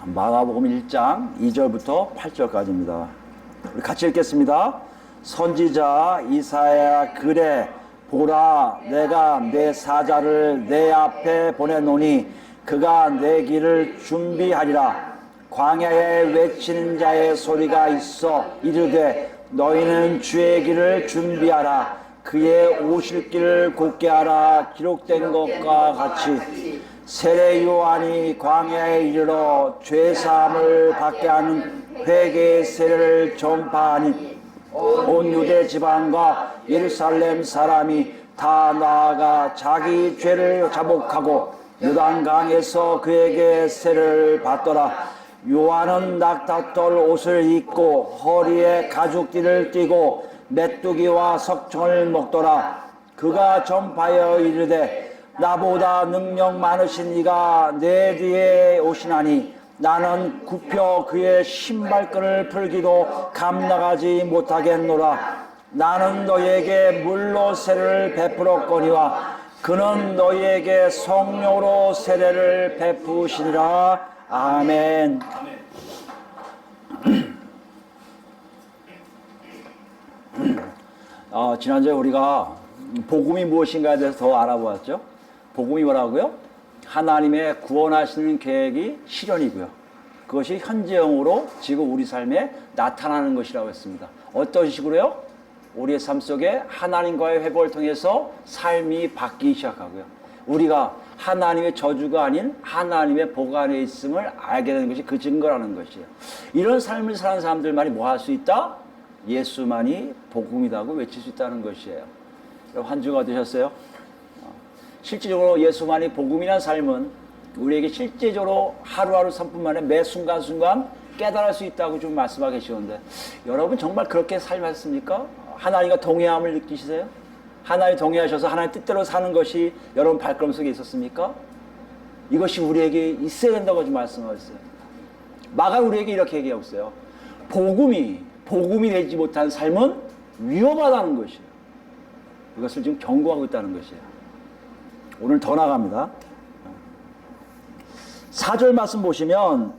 마가복음 1장 2절부터 8절까지입니다. 우리 같이 읽겠습니다. 선지자 이사야 그래 보라 내가 내 사자를 내 앞에 보내노니 그가 내 길을 준비하리라. 광야에 외치는 자의 소리가 있어 이르되 너희는 주의 길을 준비하라. 그의 오실 길을 곧게 하라. 기록된 것과 같이 세례 요한이 광야에 이르러 죄사함을 받게 하는 회개의 세례를 전파하니 온 유대 지방과 예루살렘 사람이 다 나아가 자기 죄를 자복하고 요단강에서 그에게 세례를 받더라. 요한은 낙타털 옷을 입고 허리에 가죽띠를 띠고 메뚜기와 석청을 먹더라. 그가 전파하여 이르되 나보다 능력 많으신 이가 내 뒤에 오시나니 나는 굽혀 그의 신발끈을 풀기도 감당하지 못하겠노라. 나는 너희에게 물로 세례를 베풀었거니와 그는 너희에게 성령으로 세례를 베푸시니라. 아멘. 지난주에 우리가 복음이 무엇인가에 대해서 더 알아보았죠. 복음이 뭐라고요? 하나님의 구원하시는 계획이 실현이고요. 그것이 현재형으로 지금 우리 삶에 나타나는 것이라고 했습니다. 어떤 식으로요? 우리의 삶 속에 하나님과의 회복을 통해서 삶이 바뀌기 시작하고요. 우리가 하나님의 저주가 아닌 하나님의 복 안에 있음을 알게 되는 것이 그 증거라는 것이에요. 이런 삶을 사는 사람들만이 뭐 할 수 있다? 예수만이 복음이라고 외칠 수 있다는 것이에요. 여러분 한 주가 되셨어요? 실질적으로 예수만이 복음이라는 삶은 우리에게 실제적으로 하루하루 삶뿐만 아니라 매 순간순간 깨달을 수 있다고 좀 말씀하고 계시는데 여러분 정말 그렇게 삶하셨습니까? 하나님과 동의함을 느끼시세요? 하나님 동의하셔서 하나님 뜻대로 사는 것이 여러분 발걸음 속에 있었습니까? 이것이 우리에게 있어야 된다고 좀 말씀하셨어요. 마가 우리에게 이렇게 얘기하고 있어요. 복음이 되지 못한 삶은 위험하다는 것이에요. 이것을 지금 경고하고 있다는 것이에요. 오늘 더 나갑니다. 4절 말씀 보시면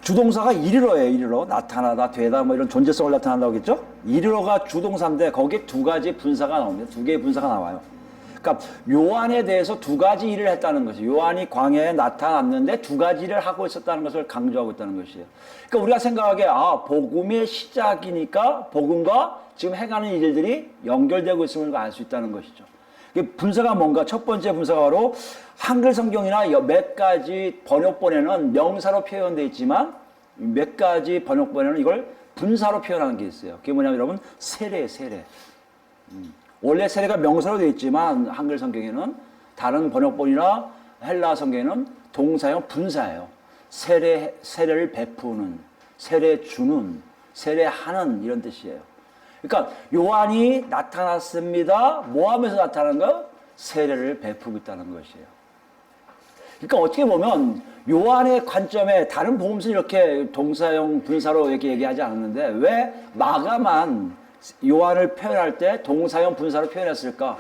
주동사가 이르러예요. 이르러 나타나다 되다 뭐 이런 존재성을 나타난다고 했죠. 이르러가 주동사인데 거기에 두 가지 분사가 나옵니다. 두 개의 분사가 나와요. 그러니까 요한에 대해서 두 가지 일을 했다는 것이에요. 요한이 광야에 나타났는데 두 가지 일을 하고 있었다는 것을 강조하고 있다는 것이에요. 그러니까 우리가 생각하기에 복음의 시작이니까 복음과 지금 행하는 일들이 연결되고 있음을 알 수 있다는 것이죠. 분사가 뭔가? 첫 번째 분사가 바로 한글 성경이나 몇 가지 번역본에는 명사로 표현되어 있지만 몇 가지 번역본에는 이걸 분사로 표현하는 게 있어요. 그게 뭐냐면 여러분 세례. 원래 세례가 명사로 되어 있지만 한글 성경에는 다른 번역본이나 헬라 성경에는 동사형 분사예요. 세례를 베푸는, 세례 주는, 세례하는 이런 뜻이에요. 그러니까 요한이 나타났습니다. 뭐 하면서 나타나는 거예요? 세례를 베푸고 있다는 것이에요. 그러니까 어떻게 보면 요한의 관점에 다른 복음서는 이렇게 동사형 분사로 이렇게 얘기하지 않았는데 왜 마가만 요한을 표현할 때 동사형 분사로 표현했을까?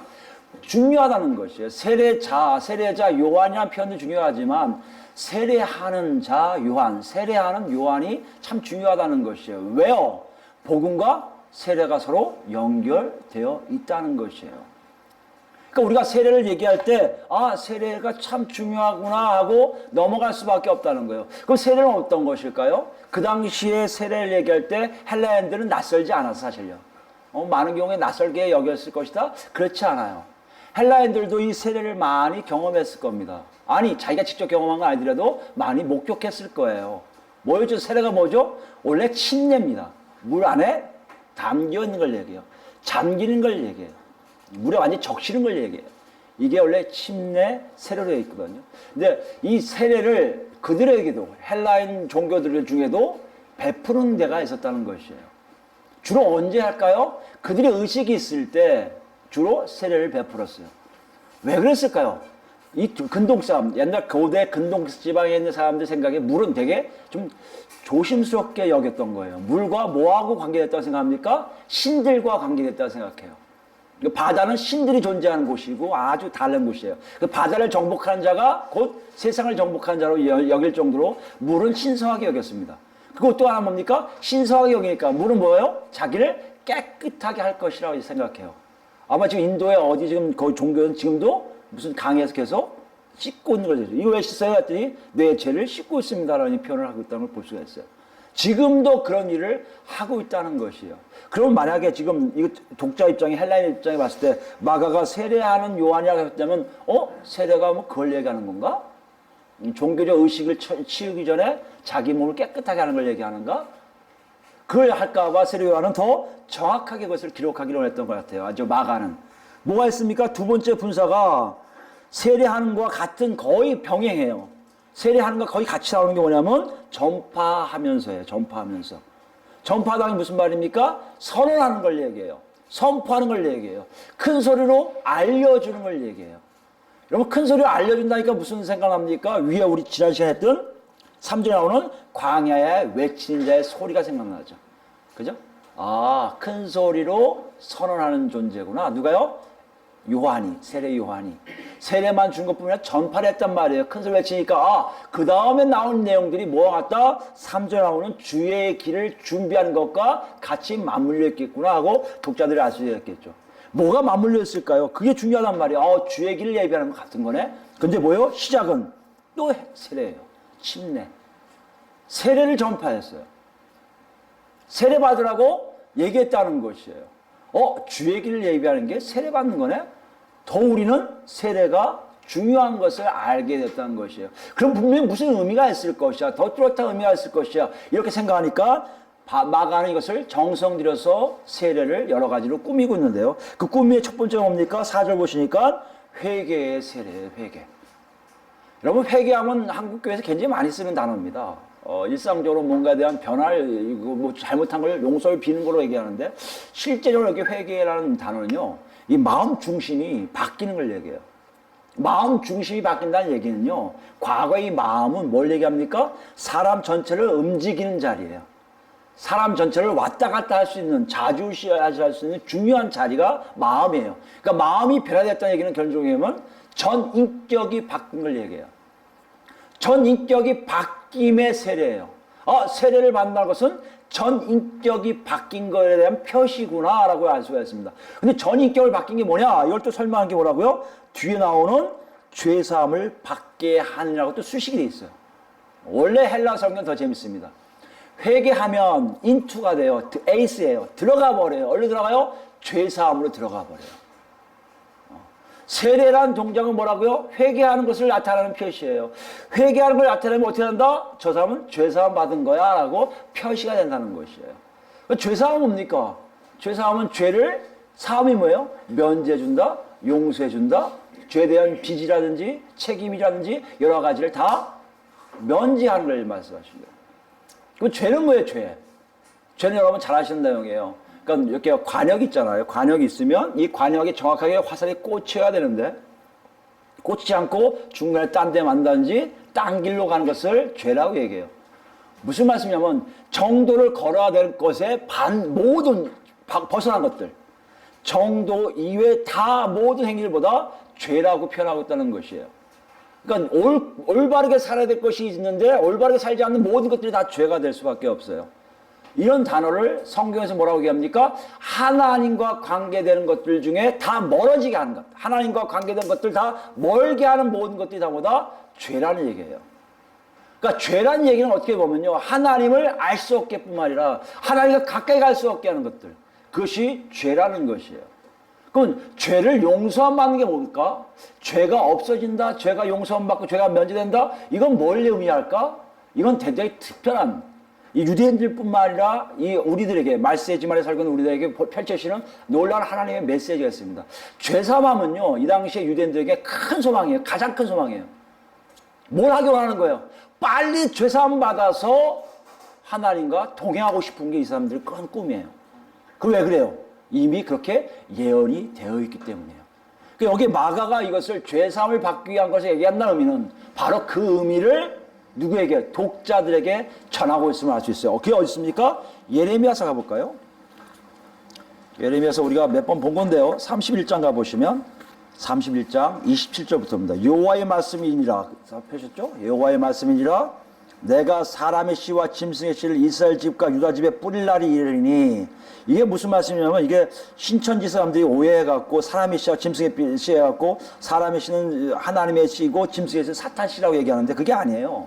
중요하다는 것이에요. 세례자 요한이라는 표현도 중요하지만 세례하는 자 요한, 세례하는 요한이 참 중요하다는 것이에요. 왜요? 복음과 세례가 서로 연결되어 있다는 것이에요. 그러니까 우리가 세례를 얘기할 때 세례가 참 중요하구나 하고 넘어갈 수밖에 없다는 거예요. 그럼 세례는 어떤 것일까요? 그 당시에 세례를 얘기할 때 헬라인들은 낯설지 않아서 사실요. 많은 경우에 낯설게 여겼을 것이다? 그렇지 않아요. 헬라인들도 이 세례를 많이 경험했을 겁니다. 아니 자기가 직접 경험한 건 아니더라도 많이 목격했을 거예요. 뭐였죠? 세례가 뭐죠? 원래 침례입니다. 물 안에 담겨 있는 걸 얘기해요. 잠기는 걸 얘기해요. 물에 완전히 적시는 걸 얘기해요. 이게 원래 침례 세례로 되어 있거든요. 근데 이 세례를 그들에게도 헬라인 종교들 중에도 베푸는 데가 있었다는 것이에요. 주로 언제 할까요? 그들의 의식이 있을 때 주로 세례를 베풀었어요. 왜 그랬을까요? 이 근동싸움, 옛날 고대 근동 지방에 있는 사람들 생각에 물은 되게 좀 조심스럽게 여겼던 거예요. 물과 뭐하고 관계됐다고 생각합니까? 신들과 관계됐다고 생각해요. 바다는 신들이 존재하는 곳이고 아주 다른 곳이에요. 그 바다를 정복하는 자가 곧 세상을 정복하는 자로 여길 정도로 물은 신성하게 여겼습니다. 그리고 또 하나 뭡니까? 신성하게 여기니까 물은 뭐예요? 자기를 깨끗하게 할 것이라고 생각해요. 아마 지금 인도에 어디 지금 거기 종교는 지금도 무슨 강에서 계속 씻고 있는 거죠. 이거 왜 씻어요? 했더니 내 죄를 씻고 있습니다라는 표현을 하고 있다는 걸 볼 수가 있어요. 지금도 그런 일을 하고 있다는 것이에요. 그럼 만약에 지금 이거 독자 입장에 헬라인 입장에 봤을 때 마가가 세례하는 요한이라고 했다면 세례가 뭐 그걸 얘기하는 건가? 종교적 의식을 치우기 전에 자기 몸을 깨끗하게 하는 걸 얘기하는가? 그걸 할까봐 세례 요한은 더 정확하게 그것을 기록하기로 했던 것 같아요. 아주 마가는. 뭐가 있습니까? 두 번째 분사가 세례하는 것과 같은 거의 병행해요. 세례하는 거 거의 같이 나오는 게 뭐냐면 전파하면서예요. 전파하면서. 전파하다는 게 무슨 말입니까? 선언하는 걸 얘기해요. 선포하는 걸 얘기해요. 큰 소리로 알려주는 걸 얘기해요. 여러분 큰 소리로 알려준다니까 무슨 생각납니까? 위에 우리 지난 시간에 했던 3절에 나오는 광야에 외치는 자의 소리가 생각나죠. 그죠? 아, 큰 소리로 선언하는 존재구나. 누가요? 요한이, 세례 요한이. 세례만 준 것뿐만 아니라 전파를 했단 말이에요. 큰 소리 외치니까, 그 다음에 나온 내용들이 뭐와 같다? 3절에 나오는 주의 길을 준비하는 것과 같이 맞물려 있겠구나 하고 독자들이 알 수 있겠죠. 뭐가 맞물려 있을까요? 그게 중요하단 말이에요. 주의 길을 예비하는 것 같은 거네? 근데 뭐예요? 시작은 또 세례예요. 침례. 세례를 전파했어요. 세례 받으라고 얘기했다는 것이에요. 주의 길을 예비하는 게 세례 받는 거네? 더 우리는 세례가 중요한 것을 알게 됐다는 것이에요. 그럼 분명히 무슨 의미가 있을 것이야. 더 뚜렷한 의미가 있을 것이야. 이렇게 생각하니까 마가는 이것을 정성 들여서 세례를 여러 가지로 꾸미고 있는데요. 그 꾸미의 첫 번째가 뭡니까? 4절 보시니까 회개의 세례예요. 회개. 여러분 회개하면 한국교회에서 굉장히 많이 쓰는 단어입니다. 일상적으로 뭔가에 대한 변화를 뭐 잘못한 걸 용서를 비는 걸로 얘기하는데 실제적으로 이렇게 회개라는 단어는요. 이 마음 중심이 바뀌는 걸 얘기해요. 마음 중심이 바뀐다는 얘기는요. 과거의 마음은 뭘 얘기합니까? 사람 전체를 움직이는 자리예요. 사람 전체를 왔다 갔다 할 수 있는 자주시할 수 있는 중요한 자리가 마음이에요. 그러니까 마음이 변화됐다는 얘기는 결국에는 전 인격이 바뀐 걸 얘기해요. 전 인격이 바뀜의 세례예요. 세례를 받는다는 것은 전 인격이 바뀐 것에 대한 표시구나라고 알 수가 있습니다. 근데 전 인격을 바뀐 게 뭐냐? 이걸 또 설명한 게 뭐라고요? 뒤에 나오는 죄사함을 받게 하느라고 또 수식이 돼 있어요. 원래 헬라 성경 더 재밌습니다. 회개하면 인투가 돼요. 에이스예요. 들어가 버려요. 어디로 들어가요? 죄사함으로 들어가 버려요. 세례란 동작은 뭐라고요? 회개하는 것을 나타내는 표시예요. 회개하는 걸 나타내면 어떻게 한다? 저 사람은 죄사함 받은 거야 라고 표시가 된다는 것이에요. 죄사함은 뭡니까? 죄사함은 죄를 사함이 뭐예요? 면제해준다, 용서해준다, 죄에 대한 빚이라든지 책임이라든지 여러 가지를 다 면제하는 걸 말씀하시는 거예요. 그럼 죄는 뭐예요? 죄는 여러분 잘 아시는 내용이에요. 그러니까 이렇게 관역이 있잖아요. 관역이 있으면 이 관역에 정확하게 화살이 꽂혀야 되는데 꽂지 않고 중간에 딴 데 만든지 딴 길로 가는 것을 죄라고 얘기해요. 무슨 말씀이냐면 정도를 걸어야 될 것에 모든 벗어난 것들 정도 이외 다 모든 행위들보다 죄라고 표현하고 있다는 것이에요. 그러니까 올바르게 살아야 될 것이 있는데 올바르게 살지 않는 모든 것들이 다 죄가 될 수밖에 없어요. 이런 단어를 성경에서 뭐라고 얘기합니까? 하나님과 관계되는 것들 중에 다 멀어지게 하는 것. 하나님과 관계된 것들 다 멀게 하는 모든 것들이 다 뭐다? 죄라는 얘기예요. 그러니까 죄라는 얘기는 어떻게 보면요. 하나님을 알 수 없게 뿐만 아니라 하나님과 가까이 갈 수 없게 하는 것들. 그것이 죄라는 것이에요. 그럼 죄를 용서함 받는 게 뭘까? 죄가 없어진다. 죄가 용서함 받고 죄가 면제된다. 이건 뭘 의미할까? 이건 굉장히 특별한 이 유대인들뿐만 아니라 이 우리들에게 말세의 지말에 살고 있는 우리들에게 펼쳐지는 놀라운 하나님의 메시지가 있습니다. 죄사함은요 이 당시에 유대인들에게 큰 소망이에요. 가장 큰 소망이에요. 뭘 하기 원하는 거예요? 빨리 죄사함 받아서 하나님과 동행하고 싶은 게 이 사람들의 큰 꿈이에요. 그 왜 그래요? 이미 그렇게 예언이 되어 있기 때문이에요. 그러니까 여기 마가가 이것을 죄사함을 받기 위한 것을 얘기한다는 의미는 바로 그 의미를 누구에게? 독자들에게 전하고 있음을 알 수 있어요. 그게 어디 있습니까? 예레미야서 가볼까요? 예레미야서 우리가 몇 번 본 건데요. 31장 가보시면 31장 27절부터입니다. 여호와의 말씀이니라. 펴셨죠? 여호와의 말씀이니라. 내가 사람의 씨와 짐승의 씨를 이스라엘 집과 유다 집에 뿌릴 날이 이르리니. 이게 무슨 말씀이냐면 이게 신천지 사람들이 오해해갖고 사람의 씨와 짐승의 씨 해갖고 사람의 씨는 하나님의 씨고 짐승의 씨는 사탄 씨라고 얘기하는데 그게 아니에요.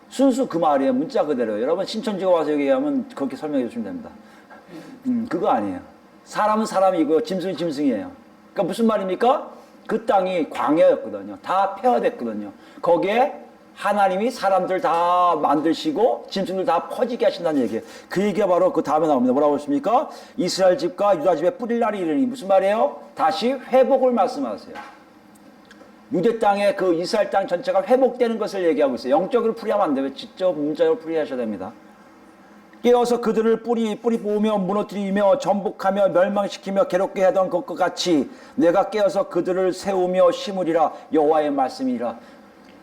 순수 그 말이에요. 문자 그대로요. 여러분 신천지가 와서 얘기하면 그렇게 설명해 주시면 됩니다. 그거 아니에요. 사람은 사람이고요. 짐승은 짐승이에요. 그러니까 무슨 말입니까? 그 땅이 광야였거든요. 다 폐허됐거든요. 거기에 하나님이 사람들 다 만드시고 짐승들 다 퍼지게 하신다는 얘기예요. 그 얘기가 바로 그 다음에 나옵니다. 뭐라고 했습니까? 이스라엘 집과 유다 집에 뿌릴 날이 이르니. 무슨 말이에요? 다시 회복을 말씀하세요. 유대 땅의 그 이스라엘 땅 전체가 회복되는 것을 얘기하고 있어요. 영적으로 풀이하면 안 돼요. 직접 문자로 풀이하셔야 됩니다. 깨어서 그들을 뿌리 뽑으며 무너뜨리며 전복하며 멸망시키며 괴롭게 하던 것과 같이 내가 깨어서 그들을 세우며 심으리라. 여호와의 말씀이라.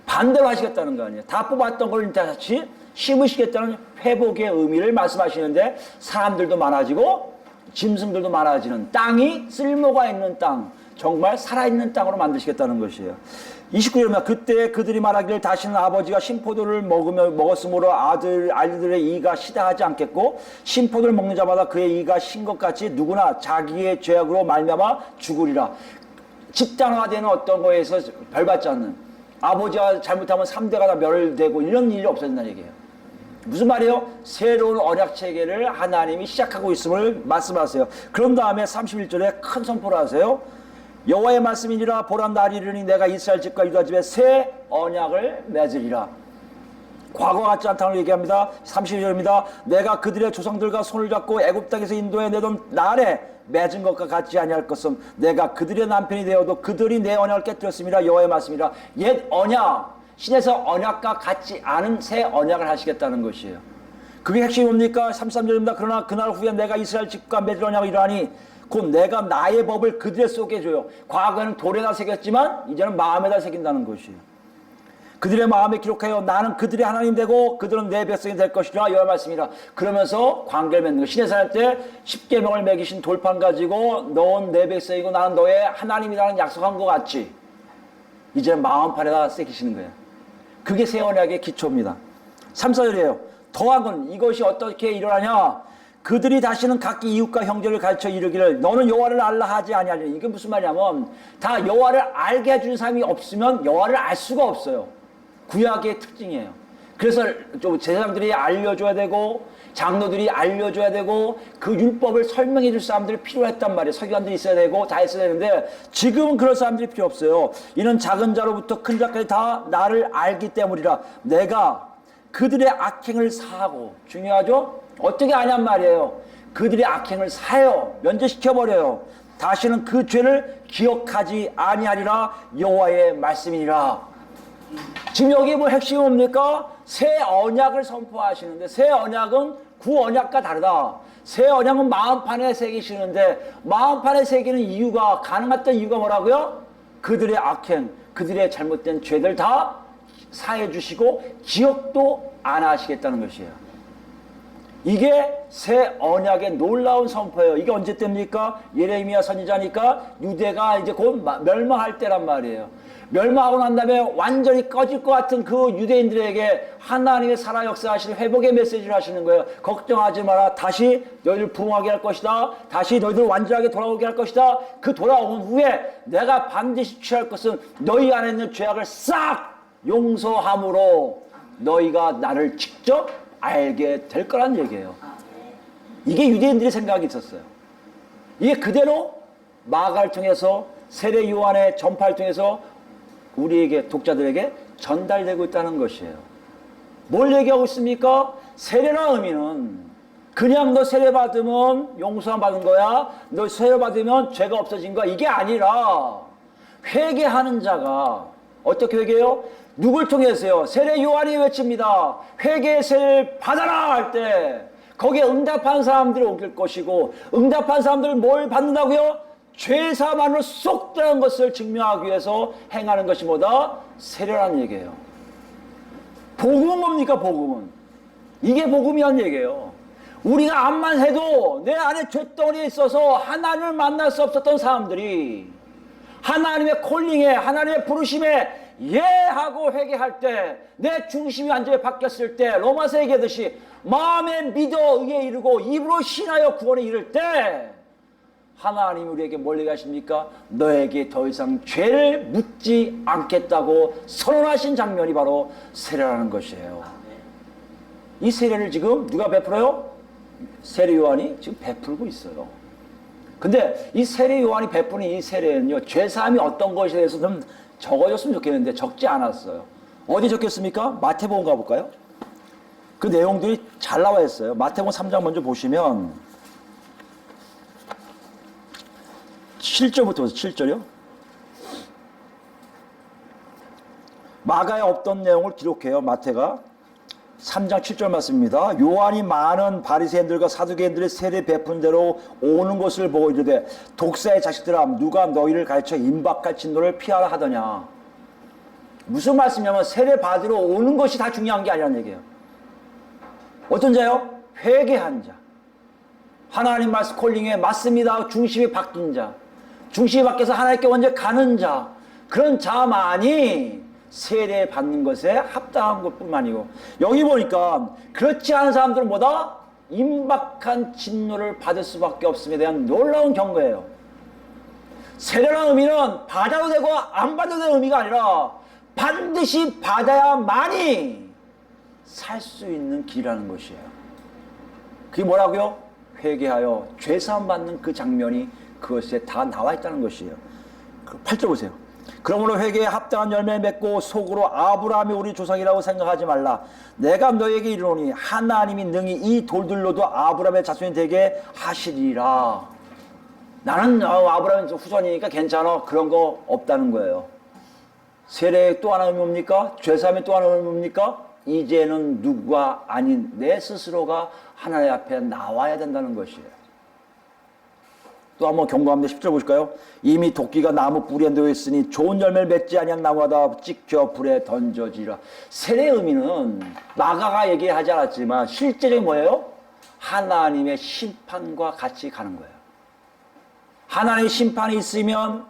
반대로 하시겠다는 거 아니에요. 다 뽑았던 걸 다시 심으시겠다는 회복의 의미를 말씀하시는데 사람들도 많아지고 짐승들도 많아지는 땅이 쓸모가 있는 땅, 정말 살아있는 땅으로 만드시겠다는 것이에요. 29절입니다. 그때 그들이 말하기를 다시는 아버지가 신포도를 먹었으므로 아이들의 이가 시다하지 않겠고 신포도를 먹는 자마다 그의 이가 신 것 같이 누구나 자기의 죄악으로 말미암아 죽으리라. 집단화되는 어떤 거에서 벌받지 않는, 아버지가 잘못하면 3대가 다 멸되고 이런 일이 없어진다는 얘기예요. 무슨 말이에요? 새로운 언약 체계를 하나님이 시작하고 있음을 말씀하세요. 그런 다음에 31절에 큰 선포를 하세요. 여호와의 말씀이니라. 보라 날이 이르니 내가 이스라엘 집과 유다 집에 새 언약을 맺으리라. 과거 같지 않다는 얘기합니다. 32절입니다. 내가 그들의 조상들과 손을 잡고 애굽 땅에서 인도해 내던 날에 맺은 것과 같지 아니할 것은 내가 그들의 남편이 되어도 그들이 내 언약을 깨뜨렸습니다. 여호와의 말씀이라. 옛 언약, 신에서 언약과 같지 않은 새 언약을 하시겠다는 것이에요. 그게 핵심이 뭡니까? 33절입니다. 그러나 그날 후에 내가 이스라엘 집과 맺을 언약을 이러하니 곧 내가 나의 법을 그들의 속에 줘요. 과거에는 돌에다 새겼지만 이제는 마음에다 새긴다는 것이에요. 그들의 마음에 기록하여 나는 그들의 하나님 되고 그들은 내 백성이 될 것이라. 여호와의 말씀이라. 그러면서 관계를 맺는 거. 신의 사람 때 십계명을 매기신 돌판 가지고 넌 내 백성이고 나는 너의 하나님이라는 약속한 것 같이 이제는 마음판에다 새기시는 거예요. 그게 새 언약의 기초입니다. 3, 4절이에요. 더한 건 이것이 어떻게 일어나냐? 그들이 다시는 각기 이웃과 형제를 가르쳐 이르기를 너는 여호와를 알라 하지 아니하리니. 이게 무슨 말이냐면 다 여호와를 알게 해준 사람이 없으면 여호와를 알 수가 없어요. 구약의 특징이에요. 그래서 좀 제사장들이 알려줘야 되고 장로들이 알려줘야 되고 그 율법을 설명해 줄 사람들이 필요했단 말이에요. 서기관들이 있어야 되고 다 있어야 되는데 지금은 그런 사람들이 필요 없어요. 이는 작은 자로부터 큰 자까지 다 나를 알기 때문이라. 내가 그들의 악행을 사하고, 중요하죠? 어떻게 아냔 말이에요. 그들의 악행을 사요. 면제시켜버려요. 다시는 그 죄를 기억하지 아니하리라. 여호와의 말씀이니라. 지금 여기 뭐 핵심이 뭡니까? 새 언약을 선포하시는데 새 언약은 구 언약과 다르다. 새 언약은 마음판에 새기시는데 마음판에 새기는 이유가, 가능했던 이유가 뭐라고요? 그들의 악행, 그들의 잘못된 죄들 다 사해 주시고 기억도 안 하시겠다는 것이에요. 이게 새 언약의 놀라운 선포예요. 이게 언제 때입니까? 예레미야 선지자니까 유대가 이제 곧 멸망할 때란 말이에요. 멸망하고 난 다음에 완전히 꺼질 것 같은 그 유대인들에게 하나님의 살아 역사하시는 회복의 메시지를 하시는 거예요. 걱정하지 마라. 다시 너희들 부흥하게 할 것이다. 다시 너희들 완전하게 돌아오게 할 것이다. 그 돌아온 후에 내가 반드시 취할 것은 너희 안에 있는 죄악을 싹 용서함으로 너희가 나를 직접 알게 될 거란 얘기예요. 이게 유대인들의 생각이 있었어요. 이게 그대로 마가를 통해서 세례 요한의 전파를 통해서 우리에게, 독자들에게 전달되고 있다는 것이에요. 뭘 얘기하고 있습니까? 세례라는 의미는 그냥 너 세례 받으면 용서함 받은 거야, 너 세례 받으면 죄가 없어진 거야, 이게 아니라 회개하는 자가 어떻게 회개해요? 누굴 통해서요? 세례 요한이 외칩니다. 회개의 세례를 받아라 할 때 거기에 응답한 사람들이 오길 것이고, 응답한 사람들은 뭘 받는다고요? 죄사만으로 쏙 들어간 것을 증명하기 위해서 행하는 것이 뭐다? 세례라는 얘기예요. 복음은 뭡니까? 복음은 이게 복음이란 얘기예요. 우리가 암만 해도 내 안에 죄덩어리에 있어서 하나님을 만날 수 없었던 사람들이 하나님의 콜링에, 하나님의 부르심에 예하고 회개할 때, 내 중심이 완전히 바뀌었을 때, 로마서 얘기하듯이 마음에 믿어 의에 이르고 입으로 신하여 구원에 이를 때, 하나님이 우리에게 뭘 얘기하십니까? 너에게 더 이상 죄를 묻지 않겠다고 선언하신 장면이 바로 세례라는 것이에요. 이 세례를 지금 누가 베풀어요? 세례 요한이 지금 베풀고 있어요. 근데 이 세례 요한이 베푸는 이 세례는요, 죄사함이 어떤 것에 대해서 좀 적어줬으면 좋겠는데 적지 않았어요. 어디 적혔습니까? 마태복음 가볼까요? 그 내용들이 잘 나와 있어요. 마태복음 3장 먼저 보시면 7절부터 7절이요. 마가에 없던 내용을 기록해요. 마태가 3장 7절 말씀입니다. 요한이 많은 바리새인들과 사두개인들의 세례 베푼 대로 오는 것을 보고 이르되 독사의 자식들아 누가 너희를 가르쳐 임박할 진노를 피하라 하더냐. 무슨 말씀이냐면 세례 받으러 오는 것이 다 중요한 게 아니라는 얘기예요. 어떤 자요? 회개한 자. 하나님 말씀 콜링에 맞습니다. 중심이 바뀐 자. 중심이 바뀌어서 하나님께 먼저 가는 자. 그런 자만이 세례 받는 것에 합당한 것뿐만이고, 여기 보니까 그렇지 않은 사람들은 뭐다? 임박한 진노를 받을 수밖에 없음에 대한 놀라운 경고예요. 세례라는 의미는 받아도 되고 안 받아도 되는 의미가 아니라 반드시 받아야만이 살 수 있는 길이라는 것이에요. 그게 뭐라고요? 회개하여 죄사함 받는 그 장면이 그것에 다 나와 있다는 것이에요. 8절 보세요. 그러므로 회개에 합당한 열매를 맺고 속으로 아브라함이 우리 조상이라고 생각하지 말라. 내가 너에게 이르노니 하나님이 능히 이 돌들로도 아브라함의 자손이 되게 하시리라. 나는 아브라함의 후손이니까 괜찮아. 그런 거 없다는 거예요. 세례의 또 하나 의미 뭡니까? 죄사함의 또 하나 의미 뭡니까? 이제는 누구가 아닌 내 스스로가 하나님 앞에 나와야 된다는 것이에요. 또 한번 경고합니다. 10절 보실까요? 이미 도끼가 나무 뿌리에 놓여 있으니 좋은 열매를 맺지 아니한 나무마다 찍혀 불에 던져지라. 세례의 의미는 마가가 얘기하지 않았지만 실제적인 뭐예요? 하나님의 심판과 같이 가는 거예요. 하나님의 심판이 있으면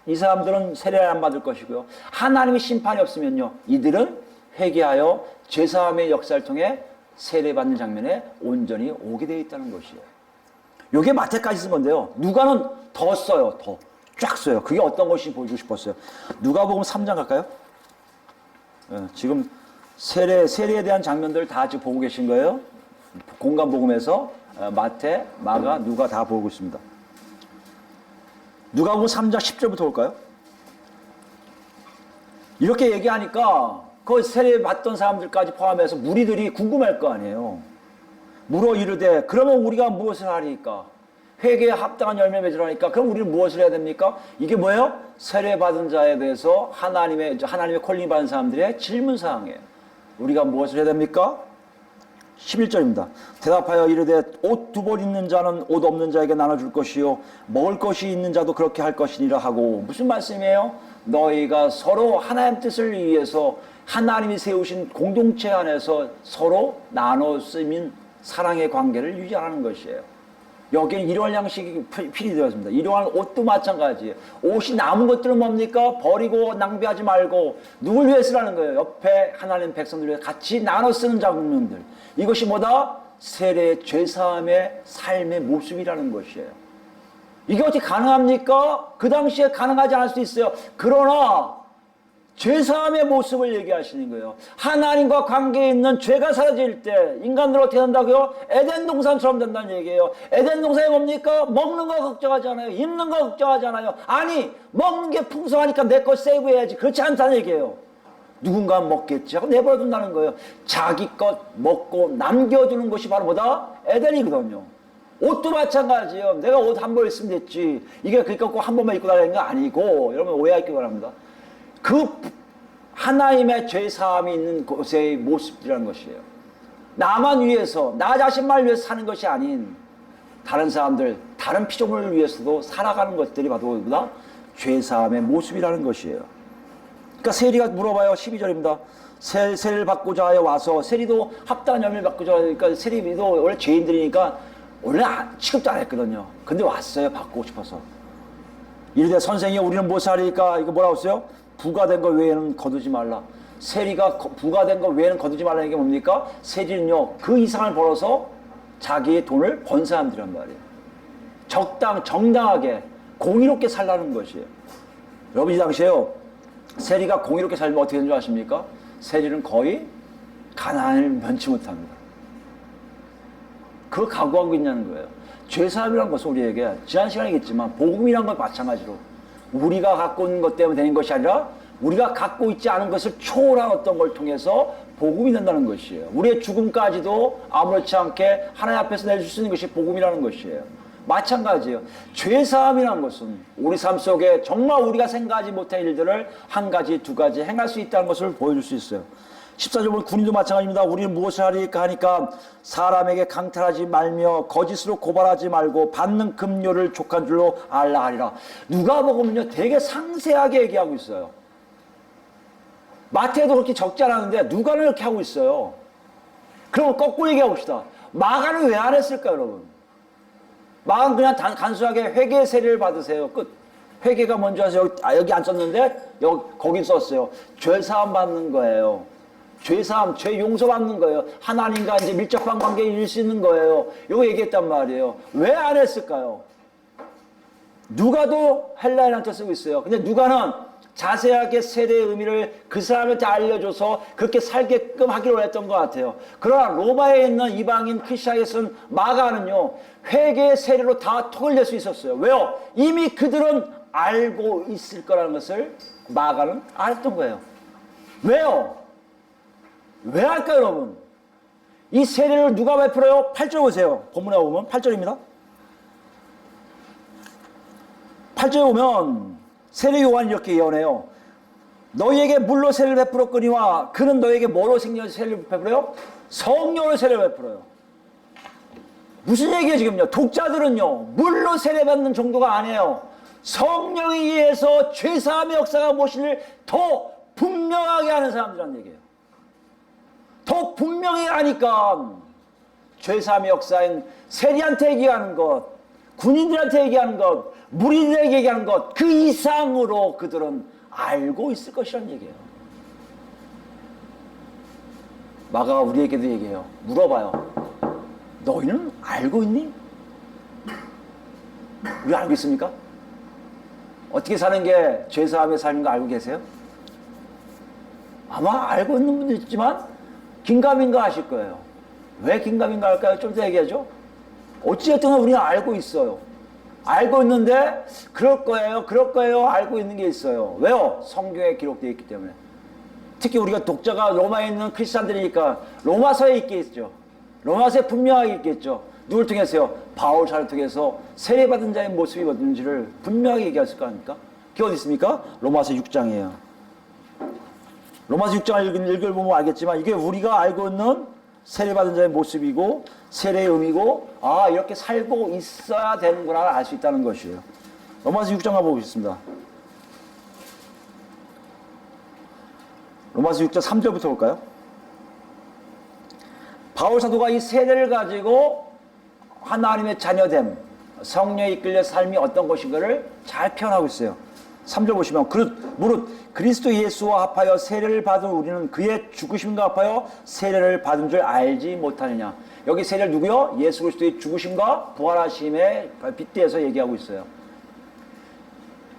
이 사람들은 세례를 안 받을 것이고요. 하나님의 심판이 없으면요, 이들은 회개하여 죄사함의 역사를 통해 세례받는 장면에 온전히 오게 되어 있다는 것이에요. 요게 마태까지 쓴 건데요. 누가는 더 써요. 더 쫙 써요. 그게 어떤 것인지 보여주고 싶었어요. 누가복음 3장 갈까요? 지금 세례에 대한 장면들을 다 지금 보고 계신 거예요. 공간복음에서 마태, 마가, 누가 다 보고 있습니다. 누가복음 3장 10절부터 볼까요? 이렇게 얘기하니까 그 세례 받던 사람들까지 포함해서 무리들이 궁금할 거 아니에요. 물어 이르되 그러면 우리가 무엇을 하리까? 회개에 합당한 열매 맺으라니까 그럼 우리는 무엇을 해야 됩니까? 이게 뭐예요? 세례 받은 자에 대해서 하나님의 콜링 받은 사람들의 질문사항이에요. 우리가 무엇을 해야 됩니까? 11절입니다. 대답하여 이르되 옷 두 벌 있는 자는 옷 없는 자에게 나눠줄 것이요 먹을 것이 있는 자도 그렇게 할 것이니라 하고. 무슨 말씀이에요? 너희가 서로 하나님 뜻을 위해서 하나님이 세우신 공동체 안에서 서로 나눠 쓰는 사랑의 관계를 유지하는 것이에요. 여기는 일용할 양식이 필요되었습니다. 일용할 옷도 마찬가지예요. 옷이 남은 것들은 뭡니까? 버리고 낭비하지 말고 누굴 위해 쓰라는 거예요? 옆에 하나님 백성들 위해 같이 나눠 쓰는 장면들. 이것이 뭐다? 세례의 죄사함의 삶의 모습이라는 것이에요. 이게 어떻게 가능합니까? 그 당시에 가능하지 않을 수 있어요. 그러나 죄사함의 모습을 얘기하시는 거예요. 하나님과 관계에 있는 죄가 사라질 때 인간들 어떻게 된다고요? 에덴 동산처럼 된다는 얘기예요. 에덴 동산이 뭡니까? 먹는 거 걱정하지 않아요. 입는 거 걱정하지 않아요. 아니, 먹는 게 풍성하니까 내 거 세이브해야지. 그렇지 않다는 얘기예요. 누군가 먹겠지 하고 내버려둔다는 거예요. 자기 것 먹고 남겨두는 것이 바로 뭐다? 에덴이거든요. 옷도 마찬가지예요. 내가 옷 한 벌 있으면 됐지. 이게 그러니까 꼭 한 번만 입고 다니는 거 아니고, 여러분 오해하기 바랍니다. 그 하나님의 죄사함이 있는 곳의 모습이라는 것이에요. 나만 위해서, 나 자신만 위해서 사는 것이 아닌 다른 사람들, 다른 피조물을 위해서도 살아가는 것들이 바로 뭐다? 죄사함의 모습이라는 것이에요. 그러니까 세리가 물어봐요. 12절입니다. 세례를 받고자 하여 와서 세리도 합당한 열매를 받고자 하니까 세리도 원래 죄인들이니까 원래 취급도 안 했거든요. 근데 왔어요. 받고 싶어서. 이르되 선생이 우리는 무엇을 하리까? 이거 뭐라고 했어요? 부과된 것 외에는 거두지 말라. 세리가 부과된 것 외에는 거두지 말라는 게 뭡니까? 세리는요 그 이상을 벌어서 자기의 돈을 번 사람들이란 말이에요. 정당하게 공의롭게 살라는 것이에요. 여러분 이 당시에요 세리가 공의롭게 살면 어떻게 되는 줄 아십니까? 세리는 거의 가난을 면치 못합니다. 그거 각오하고 있냐는 거예요. 죄사함이라는 것은 우리에게 지난 시간에 얘기했지만 복음이란 건 마찬가지로 우리가 갖고 있는 것 때문에 되는 것이 아니라 우리가 갖고 있지 않은 것을 초월한 어떤 걸 통해서 복음이 된다는 것이에요. 우리의 죽음까지도 아무렇지 않게 하나님 앞에서 내줄 수 있는 것이 복음이라는 것이에요. 마찬가지예요. 죄사함이라는 것은 우리 삶 속에 정말 우리가 생각하지 못한 일들을 한 가지 두 가지 행할 수 있다는 것을 보여줄 수 있어요. 14절 보면 군인도 마찬가지입니다. 우리는 무엇을 하리까 하니까 사람에게 강탈하지 말며 거짓으로 고발하지 말고 받는 급료를 족한 줄로 알라 하리라. 누가복음은요 되게 상세하게 얘기하고 있어요. 마태도 그렇게 적지 않았는데 누가는 이렇게 하고 있어요. 그럼 거꾸로 얘기해 봅시다. 마가는 왜 안 했을까요, 여러분? 마가는 그냥 단순하게 회개 세례를 받으세요. 끝. 회개가 먼저 해서 여기 안 썼는데 거기 썼어요. 죄사함 받는 거예요. 죄사함, 죄 용서 받는 거예요. 하나님과 이제 밀접한 관계에 이룰 수 있는 거예요. 이거 얘기했단 말이에요. 왜 안 했을까요? 누가도 헬라인한테 쓰고 있어요. 근데 누가는 자세하게 세례의 의미를 그 사람한테 알려줘서 그렇게 살게끔 하기로 했던 것 같아요. 그러나 로마에 있는 이방인 크리스천에 쓴 마가는요 회개의 세례로 다 톡을 낼 수 있었어요. 왜요? 이미 그들은 알고 있을 거라는 것을 마가는 알았던 거예요. 왜요? 왜 할까요, 여러분? 이 세례를 누가 베풀어요? 8절 보세요. 본문에 보면 8절입니다. 8절에 보면 세례 요한이 이렇게 예언해요. 너희에게 물로 세례를 베풀었거니와 그는 너희에게 뭐로 세례를 베풀어요? 성령으로 세례를 베풀어요. 무슨 얘기예요 지금요? 독자들은요 물로 세례받는 정도가 아니에요. 성령에 의해서 죄사함의 역사가 무엇인지를 더 분명하게 하는 사람들이라는 얘기예요. 더 분명히 하니까 죄사함의 역사인 세리한테 얘기하는 것, 군인들한테 얘기하는 것, 무리들에게 얘기하는 것, 그 이상으로 그들은 알고 있을 것이라는 얘기예요. 마가가 우리에게도 얘기해요. 물어봐요. 너희는 알고 있니? 우리 알고 있습니까? 어떻게 사는 게 죄사함의 삶인 거 알고 계세요? 아마 알고 있는 분도 있지만 긴가민가 하실 거예요. 왜 긴가민가 할까요? 좀 더 얘기하죠. 어찌됐든 우리는 알고 있어요. 알고 있는데 그럴 거예요 알고 있는 게 있어요. 왜요? 성경에 기록되어 있기 때문에. 특히 우리가 독자가 로마에 있는 크리스찬들이니까 로마서에 있겠죠. 로마서에 분명하게 있겠죠. 누굴 통해서요? 바울사를 통해서 세례받은 자의 모습이 어떤지를 분명하게 얘기했을 거 아닙니까? 그게 어디 있습니까? 로마서 6장이에요. 로마서 6장을 읽어보면 알겠지만 이게 우리가 알고 있는 세례받은 자의 모습이고 세례의 의미고 이렇게 살고 있어야 되는구나 알 수 있다는 것이에요. 로마서 6장 가보겠습니다. 로마서 6장 3절부터 볼까요? 바울 사도가 이 세례를 가지고 하나님의 자녀됨, 성령에 이끌려 삶이 어떤 것인가를 잘 표현하고 있어요. 3절 보시면 무릇 그리스도 예수와 합하여 세례를 받은 우리는 그의 죽으심과 합하여 세례를 받은 줄 알지 못하느냐. 여기 세례를 누구요? 예수 그리스도의 죽으심과 부활하심에 빗대서 얘기하고 있어요.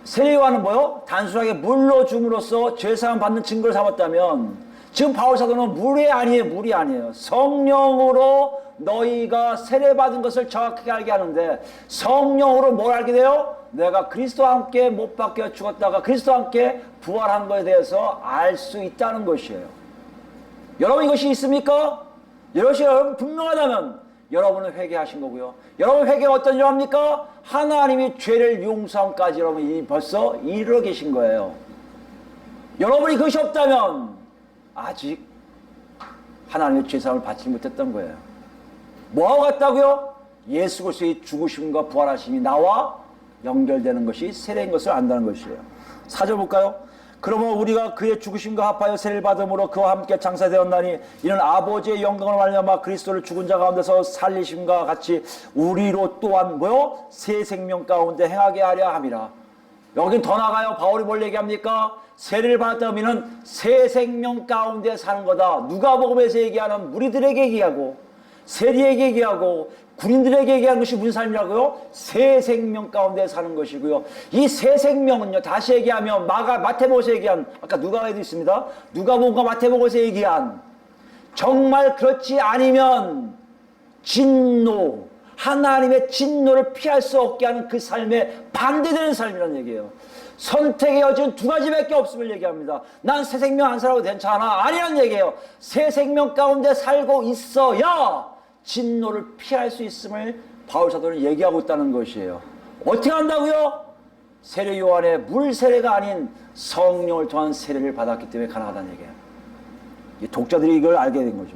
세례요한은 뭐요? 단순하게 물로 줌으로써 죄사함 받는 증거를 삼았다면 지금 바울 사도는 물이 아니에요. 성령으로 너희가 세례받은 것을 정확하게 알게 하는데 성령으로 뭘 알게 돼요? 내가 그리스도와 함께 못 박혀 죽었다가 그리스도와 함께 부활한 것에 대해서 알 수 있다는 것이에요. 여러분 이것이 있습니까? 이것이 여러분 분명하다면 여러분은 회개하신 거고요. 여러분 회개가 어떤 일 합니까? 하나님이 죄를 용서함까지 여러분이 벌써 이르러 계신 거예요. 여러분이 그것이 없다면 아직 하나님의 죄사함을 받지 못했던 거예요. 뭐하고 같다고요? 예수 그리스도의 죽으심과 부활하심이 나와 연결되는 것이 세례인 것을 안다는 것이에요. 4절 볼까요? 그러면 우리가 그의 죽으심과 합하여 세를 받음으로 그와 함께 장사되었나니 이는 아버지의 영광을 말미암아 그리스도를 죽은 자 가운데서 살리심과 같이 우리로 또한 뭐요? 새 생명 가운데 행하게 하려 함이라. 여긴 더 나가요. 바울이 뭘 얘기합니까? 세를 받았다면 새 생명 가운데 사는 거다. 누가복음에서 얘기하는 무리들에게 얘기하고 세리에게 얘기하고 군인들에게 얘기하는 것이 무슨 삶이라고요? 새 생명 가운데 사는 것이고요. 이 새 생명은요, 다시 얘기하면 마태복음에서 얘기한, 아까 누가에도 있습니다. 누가복음과 마태복음에서 얘기한, 정말 그렇지 아니면 진노, 하나님의 진노를 피할 수 없게 하는 그 삶에 반대되는 삶이라는 얘기예요. 선택의 여지는 두 가지밖에 없음을 얘기합니다. 난 새 생명 안 살아도 괜찮아. 아니라는 얘기예요. 새 생명 가운데 살고 있어야 진노를 피할 수 있음을 바울 사도는 얘기하고 있다는 것이에요. 어떻게 한다고요? 세례 요한의 물 세례가 아닌 성령을 통한 세례를 받았기 때문에 가능하다는 얘기예요. 독자들이 이걸 알게 된 거죠.